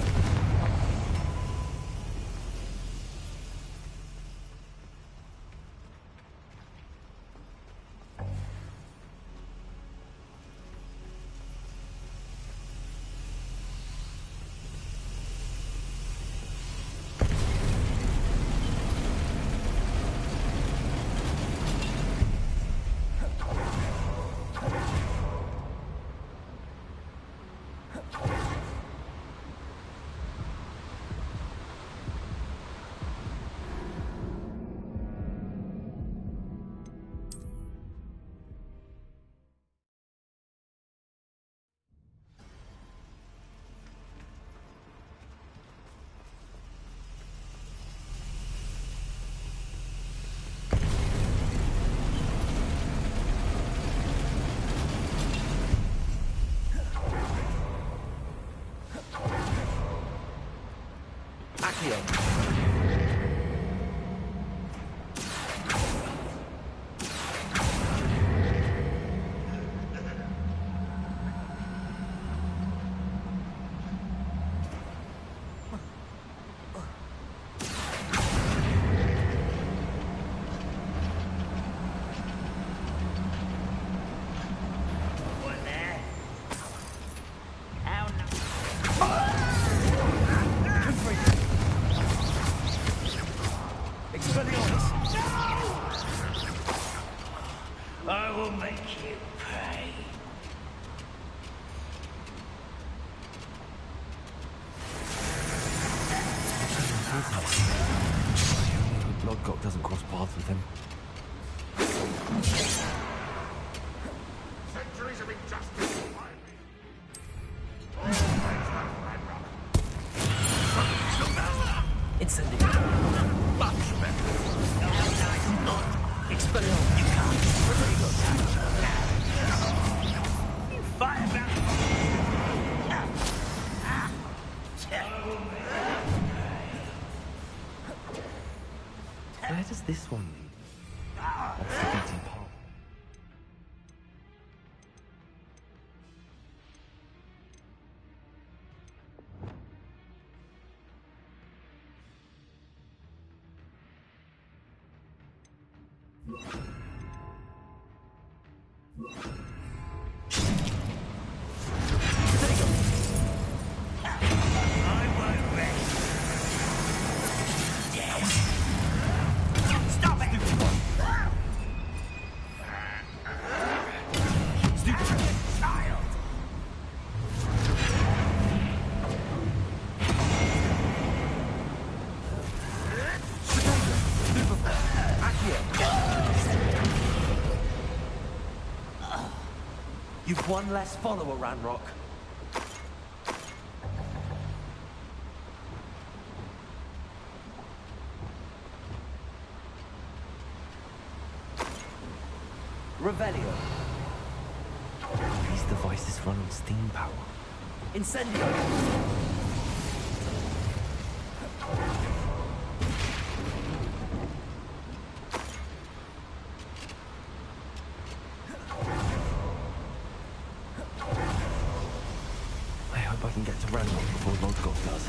I will make you pay. Logitech doesn't cross paths with him. Centuries of injustice. Incendio. Much better. Expelliarmus. You can't. You fire back. Where does this one lead? That's the beating path. You've one less follower, Ranrock. Revelio. These devices run on steam power. Incendio. I hope I can get to Ranrock before Logitech does.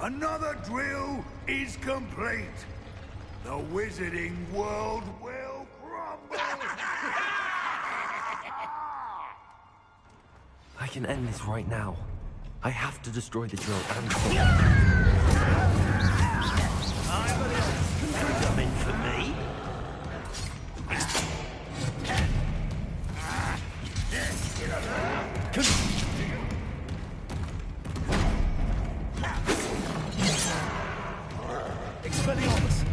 Another drill is complete. The wizarding world will crumble. can end this right now. I have to destroy the drill and... Coming for me? Expelliarmus!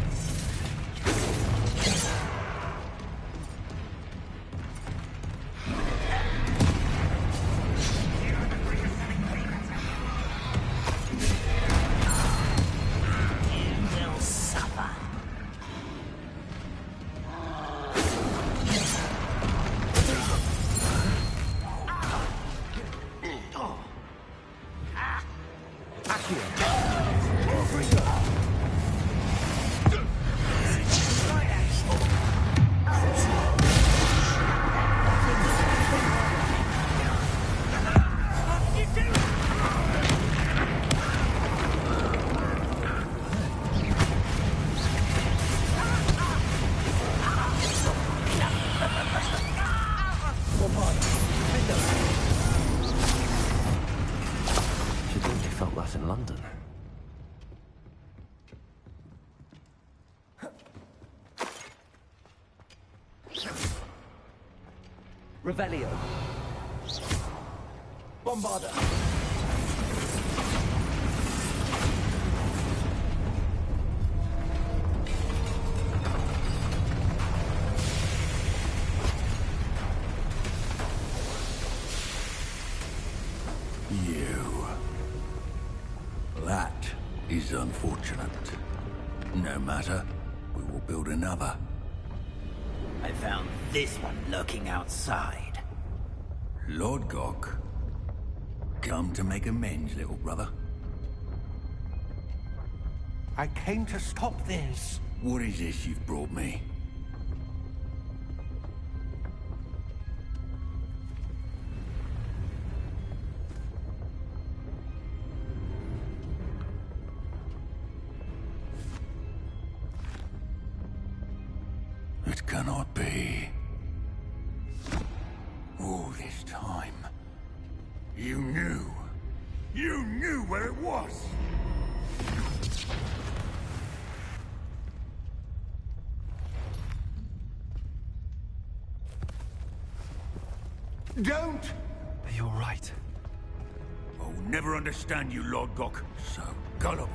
in London. Revelio. Bombarda. You. That is unfortunate. No matter, we will build another. I found this one lurking outside. Lord Gok, come to make amends, little brother. I came to stop this. What is this you've brought me? It cannot be. All this time, you knew where it was! Don't! Are you all right? I'll never understand you, Lord Gok. So gullible.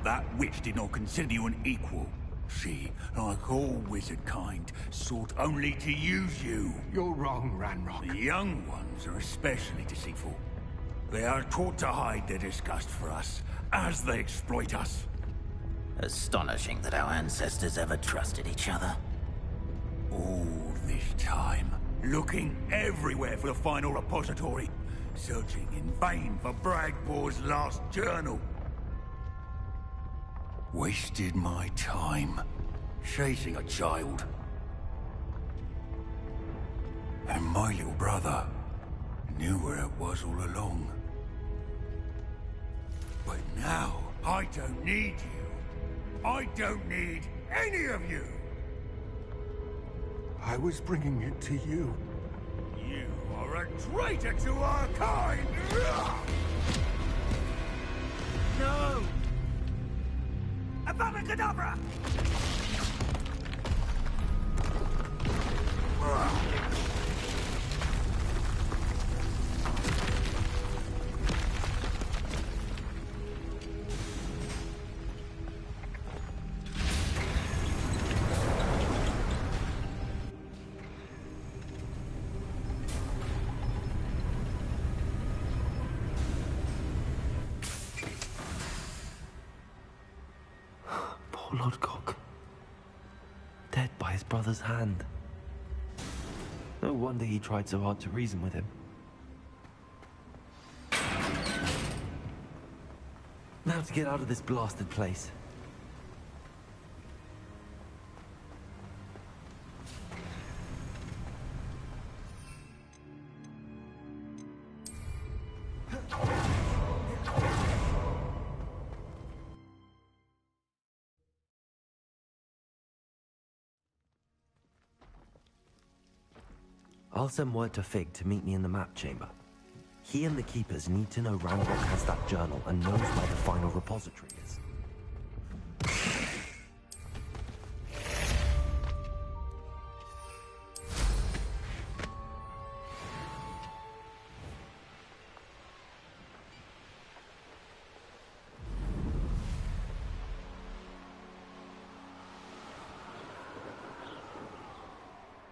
That witch did not consider you an equal. She, like all wizard kind, sought only to use you. You're wrong, Ranrock. The young ones are especially deceitful. They are taught to hide their disgust for us, as they exploit us. Astonishing that our ancestors ever trusted each other. All this time, looking everywhere for the final repository, searching in vain for Bragbor's last journal. Wasted my time, chasing a child. And my little brother knew where it was all along. But now, I don't need you. I don't need any of you. I was bringing it to you. You are a traitor to our kind! No! Avada Kedavra! Poor Lord Gok. Dead by his brother's hand. No wonder he tried so hard to reason with him. Now to get out of this blasted place. I'll send word to Fig to meet me in the map chamber. He and the Keepers need to know Ranrock has that journal and knows where the final repository is.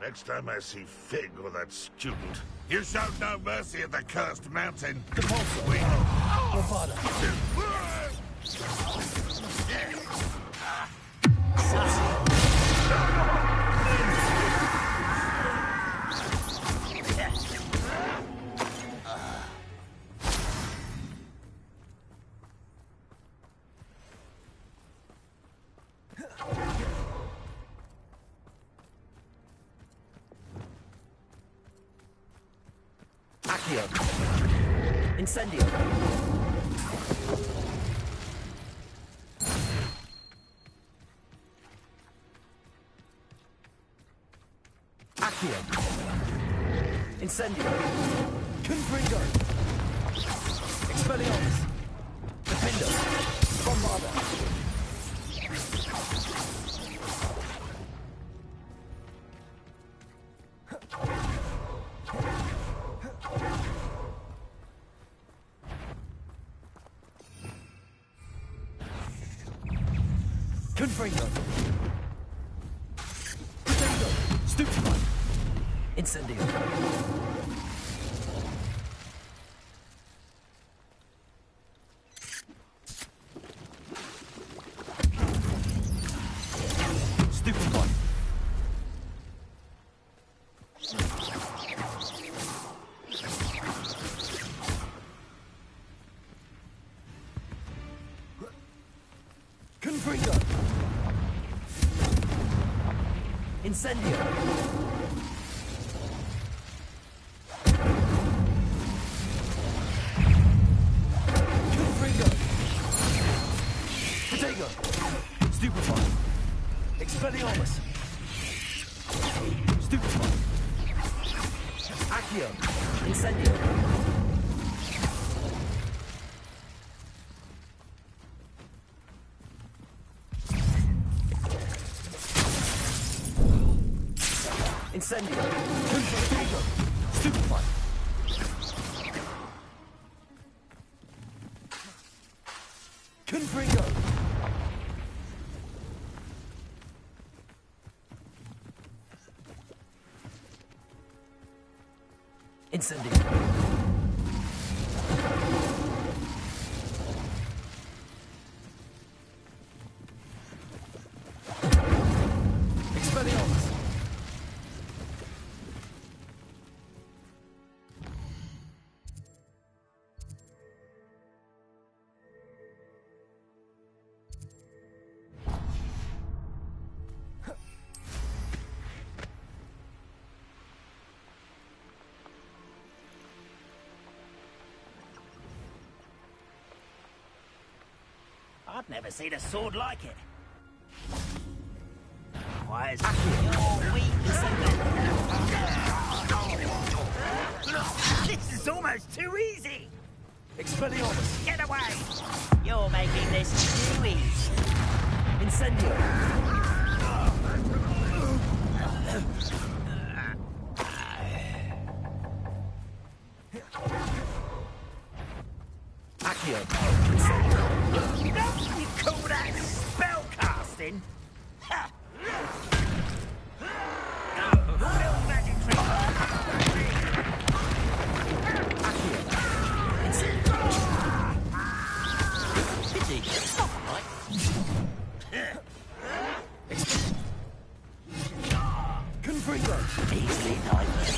Next time I see Fig or that student, you show no mercy at the cursed mountain. The pulsar. We... Incendio. Accio. Incendio. Confringo. Expelliarmus. Defendo. Bombarda. Confringo. Potato. Stupefy. Incendio. Stupefy. Confringo. Incendio. Confringo. Potato. Stupefy. Expelliarmus. Stupefy. Accio. Incendio. Incendio. Confringo. Stupefy. Confringo. Incendio. Expelliarmus. I've never seen a sword like it. Why is your weakness? This is almost too easy. Expelliarmus. Get away! You're making this too easy. Incendio. Accio. You call that spell casting? Ha! No magic trick. Accio. Pity, it's not right. Confringo. Easily diverted.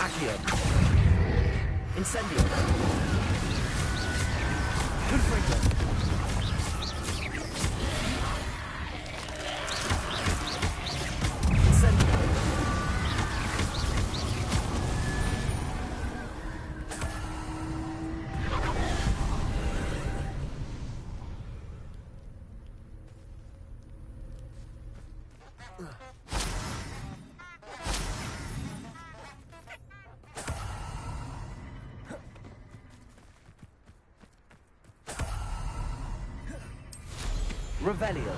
Accio. Incendio. Confringo. Incendio. Revelio.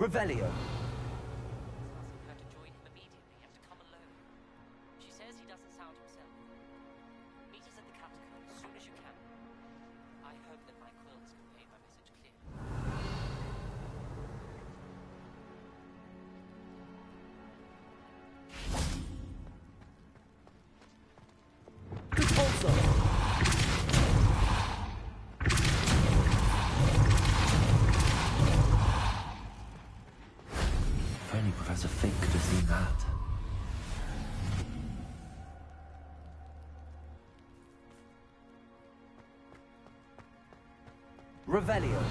Revelio. Asking her to join him immediately and to come alone. She says he doesn't sound himself. Meet us at the catacomb as soon as you can. I hope that my quills convey my message clearly. Repulsor. If only Professor Fink could have seen that. Revelio.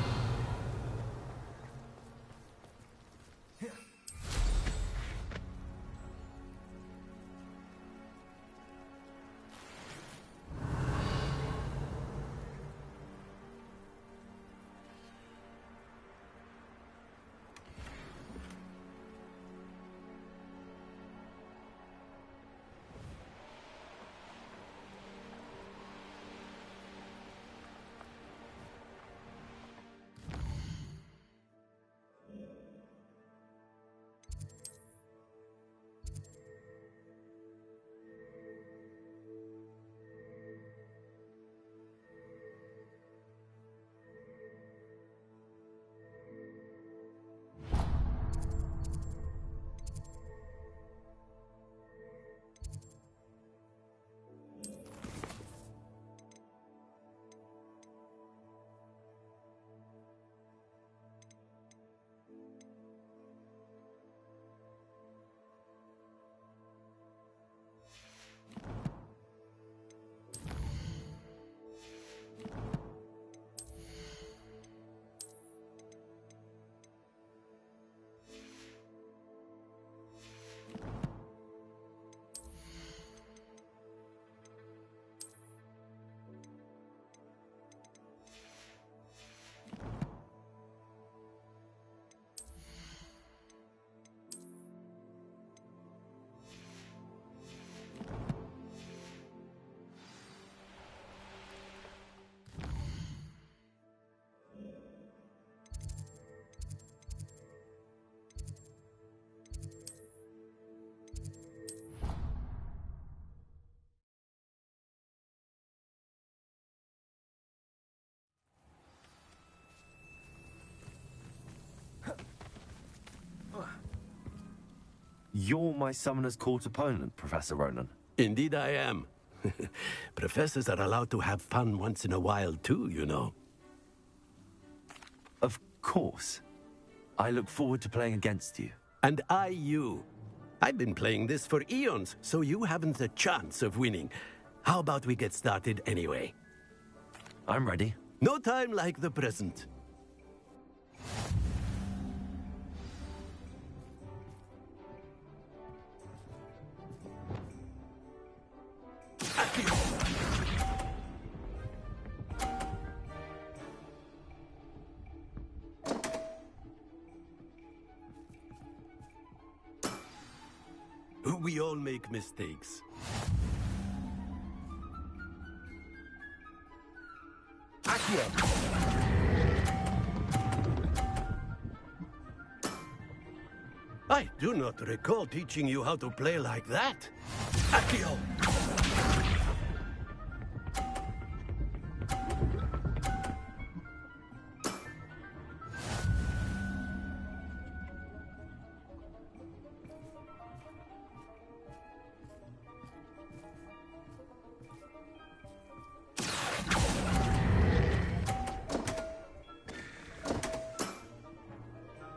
You're my Summoner's Court opponent, Professor Ronan. Indeed I am. Professors are allowed to have fun once in a while too, you know. Of course. I look forward to playing against you. And I you. I've been playing this for eons, so you haven't a chance of winning. How about we get started anyway? I'm ready. No time like the present. We all make mistakes. Accio. Do not recall teaching you how to play like that. Accio!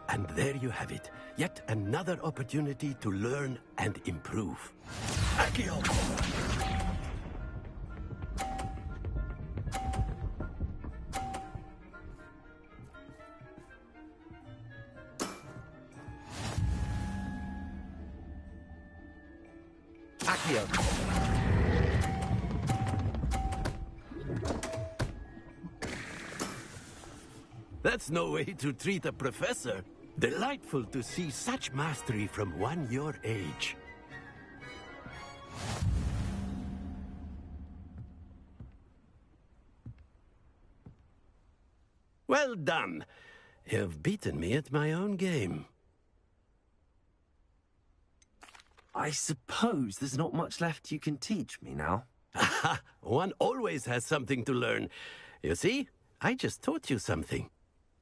And there you have it. Yet another opportunity to learn and improve. Accio! Accio. That's no way to treat a professor. Delightful to see such mastery from one your age. Well done. You've beaten me at my own game. I suppose there's not much left you can teach me now. One always has something to learn. You see, I just taught you something.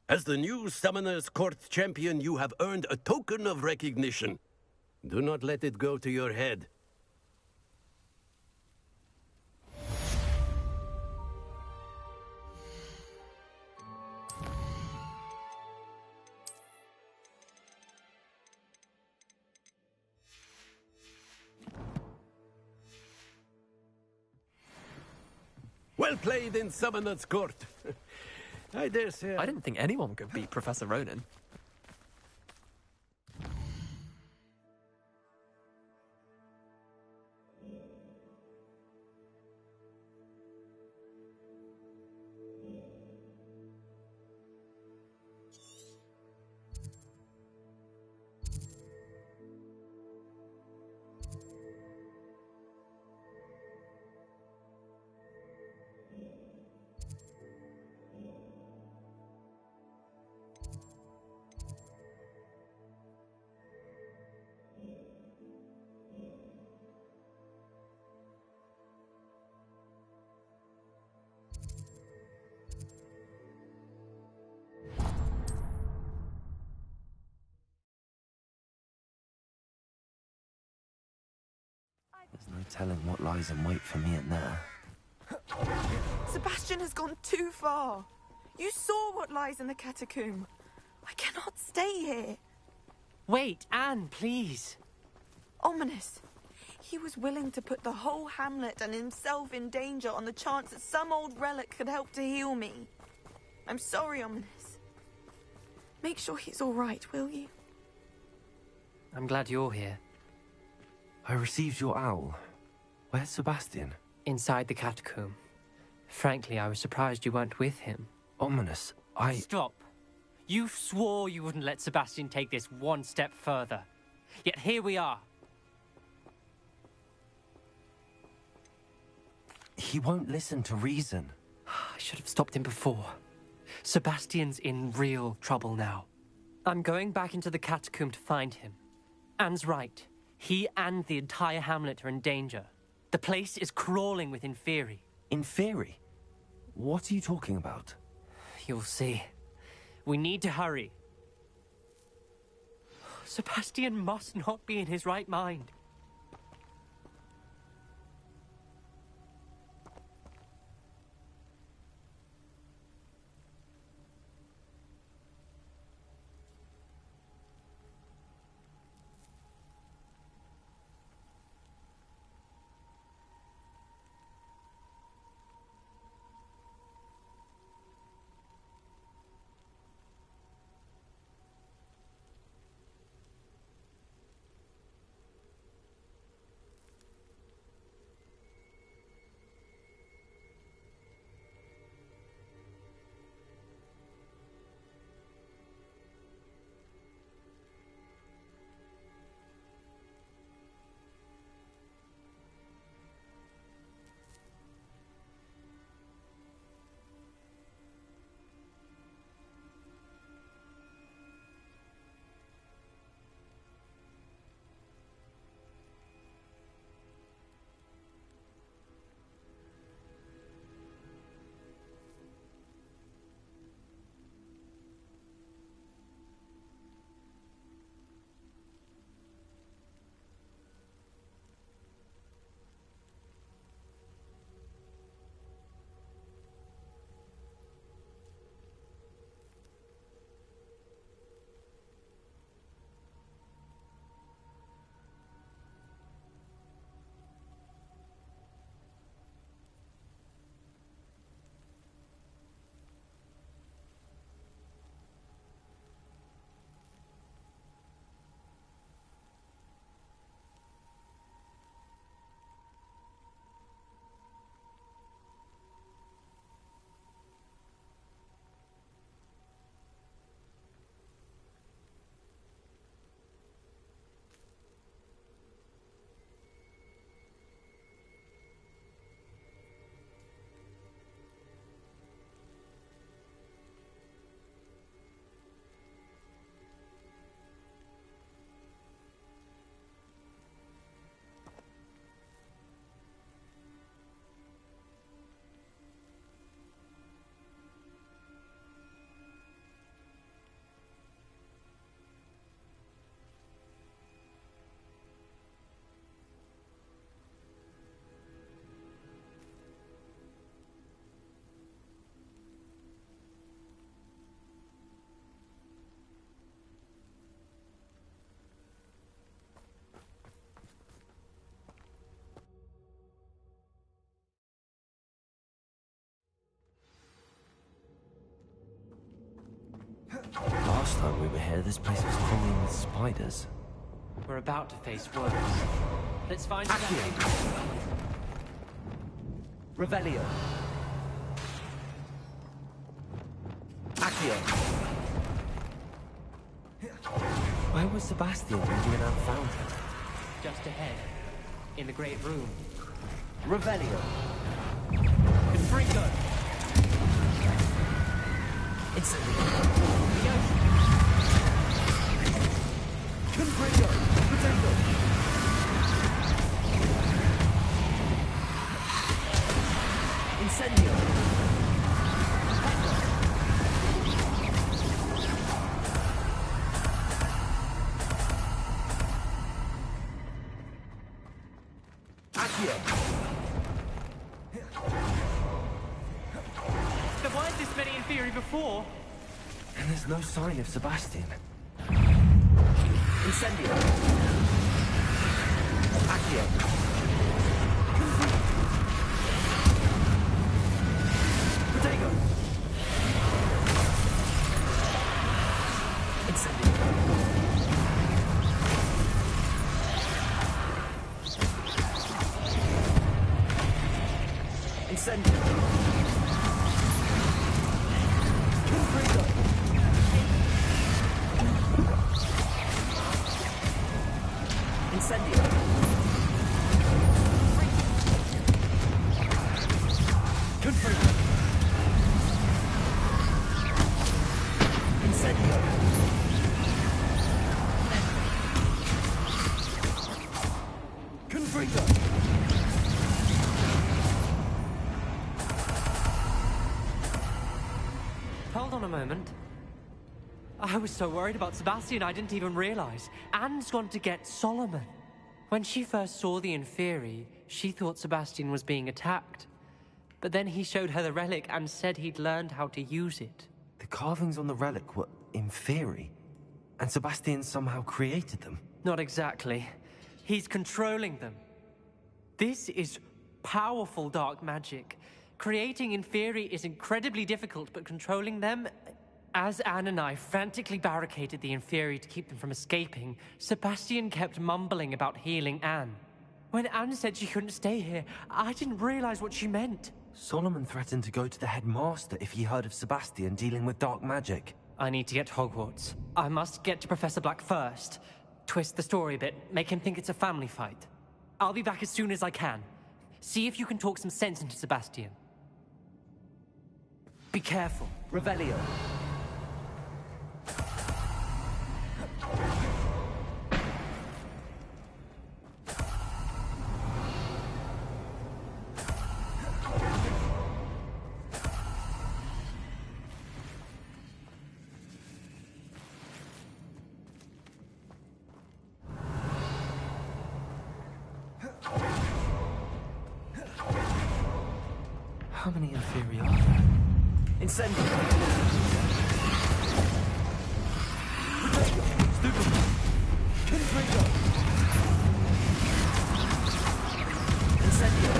As the new Summoner's Court champion, you have earned a token of recognition. Do not let it go to your head. Well played in Summoner's Court. I dare say. I didn't think anyone could beat Professor Ronan. There's no telling what lies in wait for me in there. Sebastian has gone too far. You saw what lies in the catacomb. I cannot stay here. Wait, Anne, please. Ominous. He was willing to put the whole hamlet and himself in danger on the chance that some old relic could help to heal me. I'm sorry, Ominous. Make sure he's all right, will you? I'm glad you're here. I received your owl. Where's Sebastian? Inside the catacomb. Frankly, I was surprised you weren't with him. Ominous, Stop. You swore you wouldn't let Sebastian take this one step further. Yet here we are. He won't listen to reason. I should have stopped him before. Sebastian's in real trouble now. I'm going back into the catacomb to find him. Anne's right. He and the entire hamlet are in danger. The place is crawling with Inferi. Inferi? What are you talking about? You'll see. We need to hurry. Sebastian must not be in his right mind. time we were here, this place was crawling with spiders. We're about to face worse. Let's find out. Revelio. Accio. Where was Sebastian when you and Anne found him? Just ahead. In the great room. Revelio. Confringo. Incendio. Confringo. Potato. Incendio. Accio. There weren't this many in theory before. And there's no sign of Sebastian. Incendio. Accio. Potato. Incendio. Incendio. Confringo. Incendio. Confringo. Incendio. Confringo. Hold on a moment. I was so worried about Sebastian I didn't even realize. Anne's gone to get Solomon. When she first saw the Inferi, she thought Sebastian was being attacked. But then he showed her the relic and said he'd learned how to use it. The carvings on the relic were Inferi, and Sebastian somehow created them. Not exactly. He's controlling them. This is powerful dark magic. Creating Inferi is incredibly difficult, but controlling them... As Anne and I frantically barricaded the Inferi to keep them from escaping, Sebastian kept mumbling about healing Anne. When Anne said she couldn't stay here, I didn't realize what she meant. Solomon threatened to go to the headmaster if he heard of Sebastian dealing with dark magic. I need to get to Hogwarts. I must get to Professor Black first. Twist the story a bit, make him think it's a family fight. I'll be back as soon as I can. See if you can talk some sense into Sebastian. Be careful. Revelio. How many Inferi are there? Incendio. Stupid. Confringo. Incendio.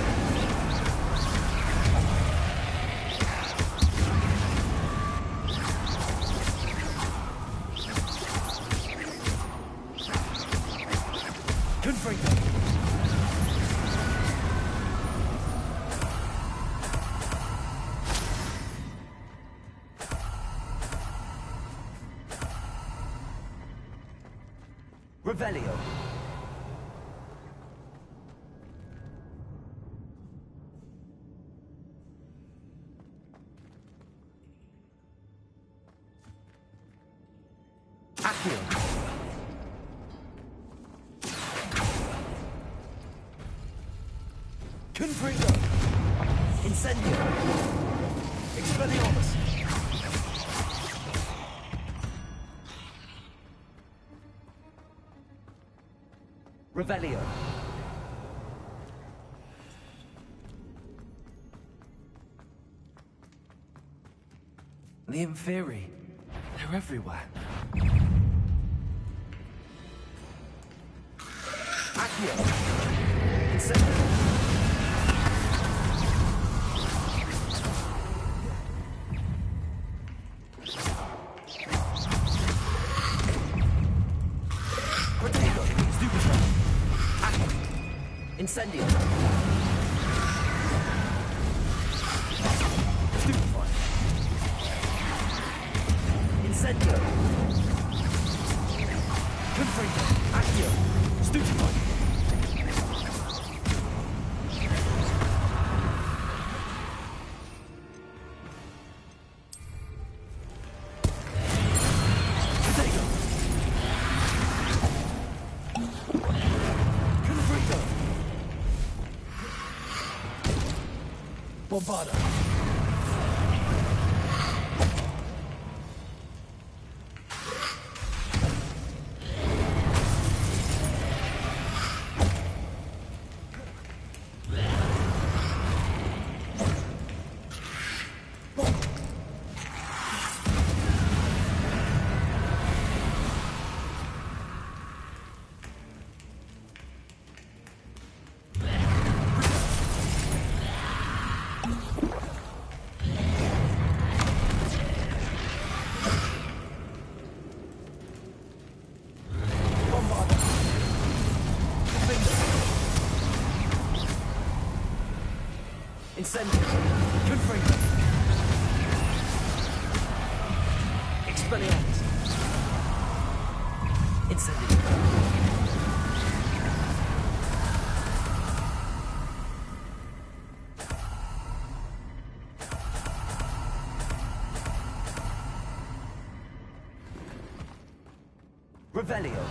Confringo. Revelio. Accio. Confringo. Incendio. Expelliarmus. Revelio. The Inferi. They're everywhere. Accio. Incendio. Incendio. Stupefy. Incendio. Confringo. Accio. Stupefy. Bombarda. Incendio. Confringo. Expelliarmus. Incendio. Revelio.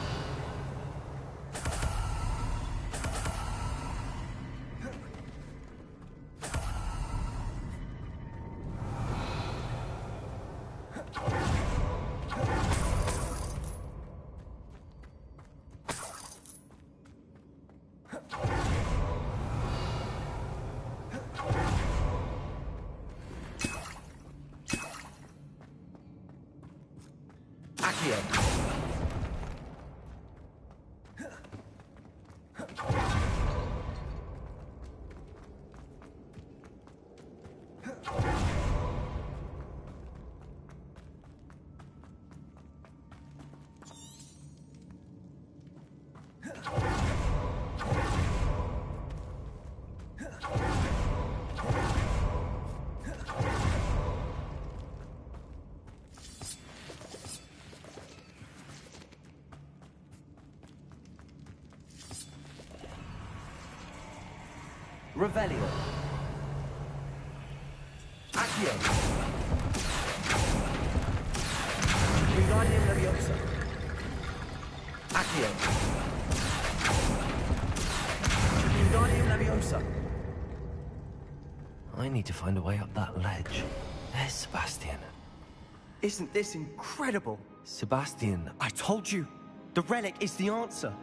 Accio. Revelio. Accio. Wingardium Leviosa. Accio. Wingardium Leviosa. I need to find a way up that ledge. There's Sebastian. Isn't this incredible? Sebastian. I told you. The relic is the answer.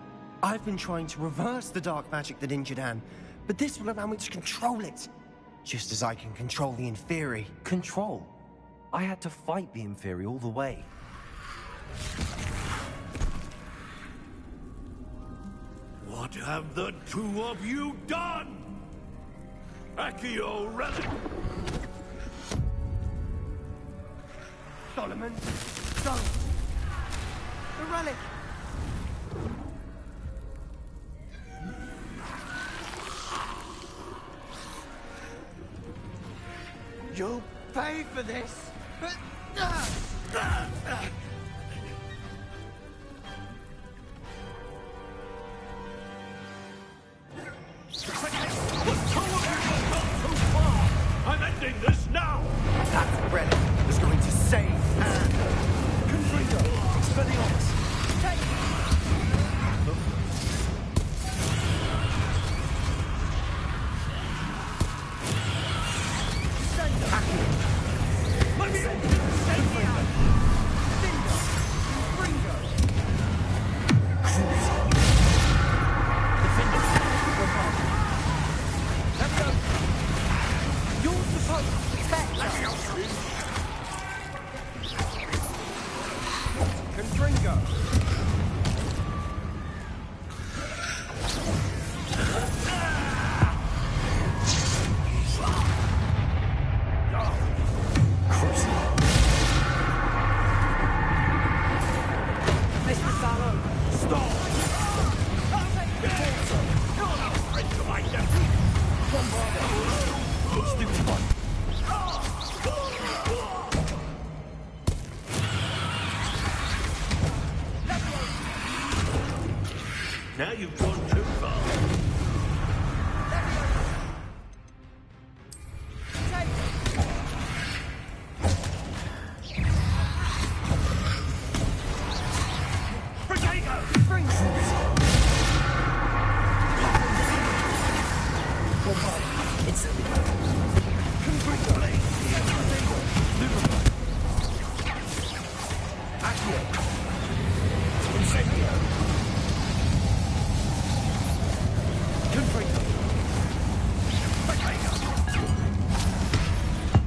I've been trying to reverse the dark magic that injured Anne, but this will allow me to control it. Just as I can control the Inferi. Control? I had to fight the Inferi all the way. What have the two of you done? Accio relic! Solomon, don't! The relic! You'll pay for this! I'm ending this now! That relic is going to save Anne! Confringo. Expelliarmus. Take it. Let me save me out! Bingo! Bringo! Defender! Let's go! You're supposed to protect us! Confringo! Stupid one. Now you've gone too far.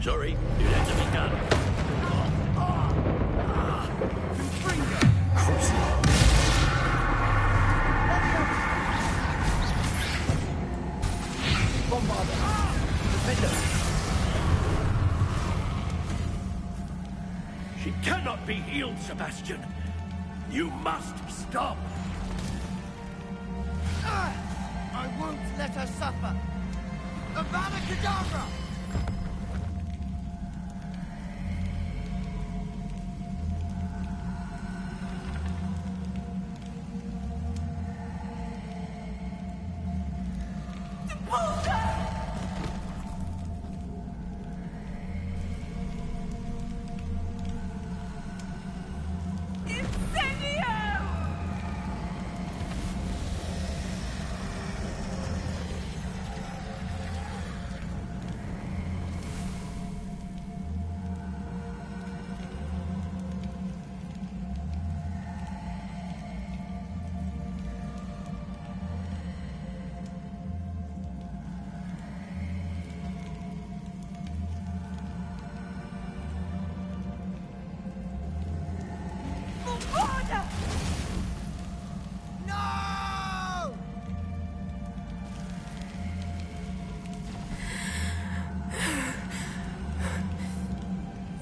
Sorry, you had to be done. She cannot be healed, Sebastian. You must stop. I won't let her suffer. Avada Kedavra!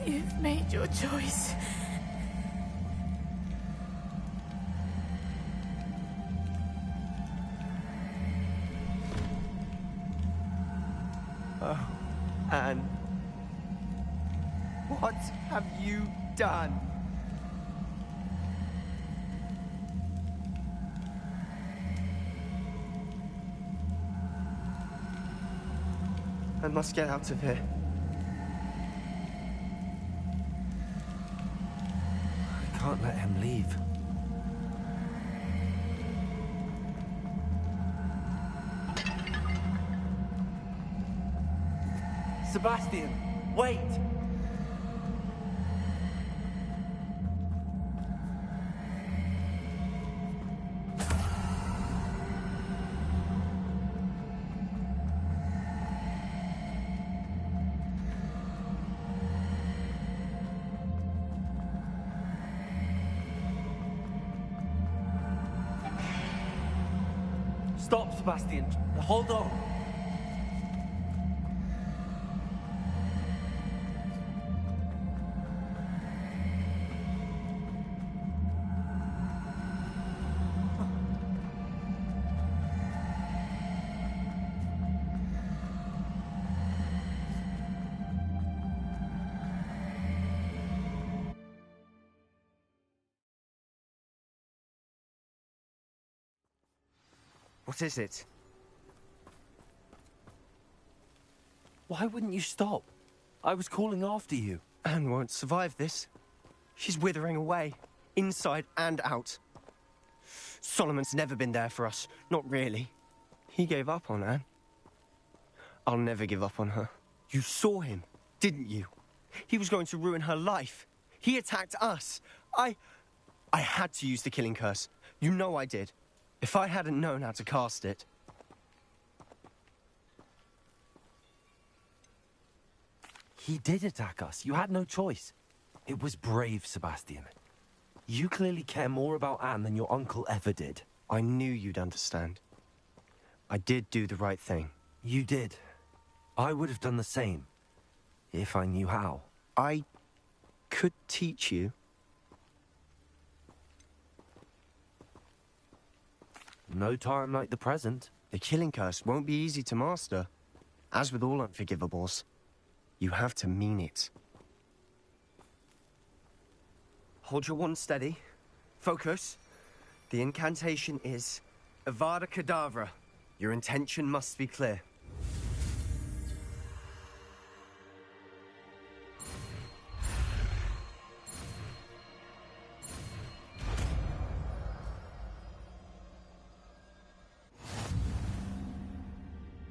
You've made your choice. Oh, Anne. What have you done? I must get out of here. I can't let him leave. Sebastian, wait! Stop, Sebastian. Hold on. What is it? Why wouldn't you stop? I was calling after you. Anne won't survive this. She's withering away, inside and out. Solomon's never been there for us, not really. He gave up on Anne. I'll never give up on her. You saw him, didn't you? He was going to ruin her life. He attacked us. I had to use the killing curse. You know I did. If I hadn't known how to cast it... He did attack us. You had no choice. It was brave, Sebastian. You clearly care more about Anne than your uncle ever did. I knew you'd understand. I did do the right thing. You did. I would have done the same, if I knew how. I could teach you. No time like the present. The killing curse won't be easy to master. As with all unforgivables, you have to mean it. Hold your wand steady. Focus. The incantation is Avada Kedavra. Your intention must be clear.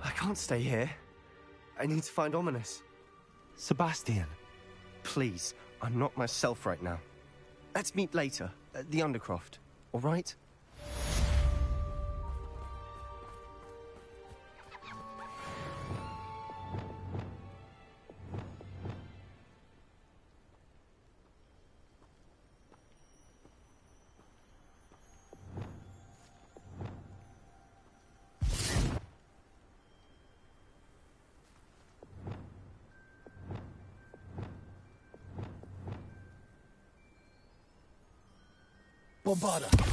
I can't stay here. I need to find Ominous. Sebastian. Please, I'm not myself right now. Let's meet later, at the Undercroft, all right? Bombarda.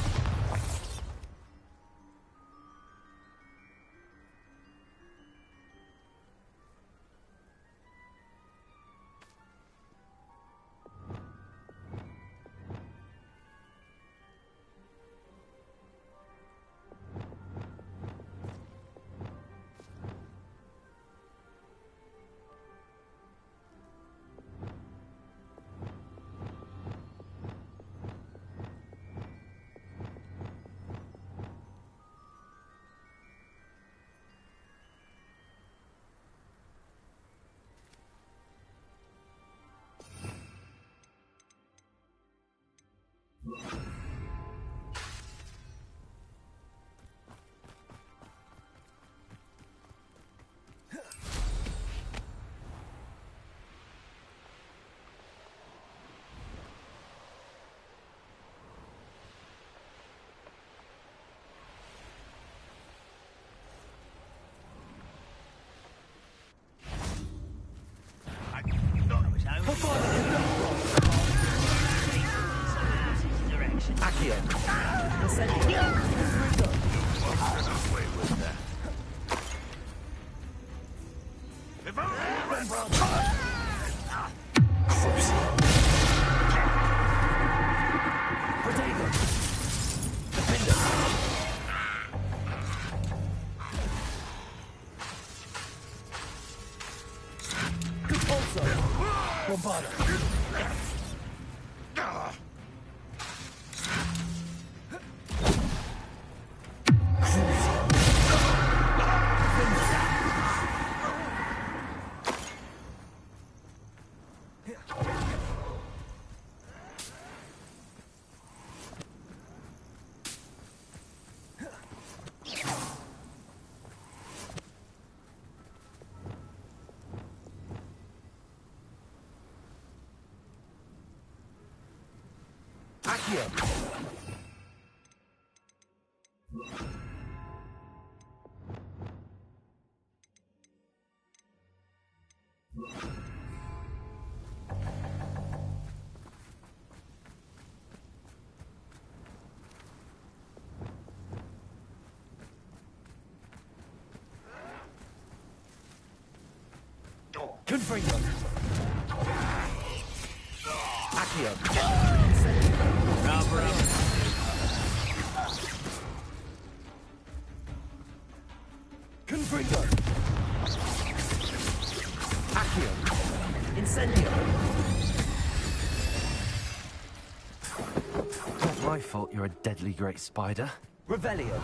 Confringo. Accio. Bravo. Confringo. Accio. Incendio. Not my fault you're a deadly great spider. Revelio.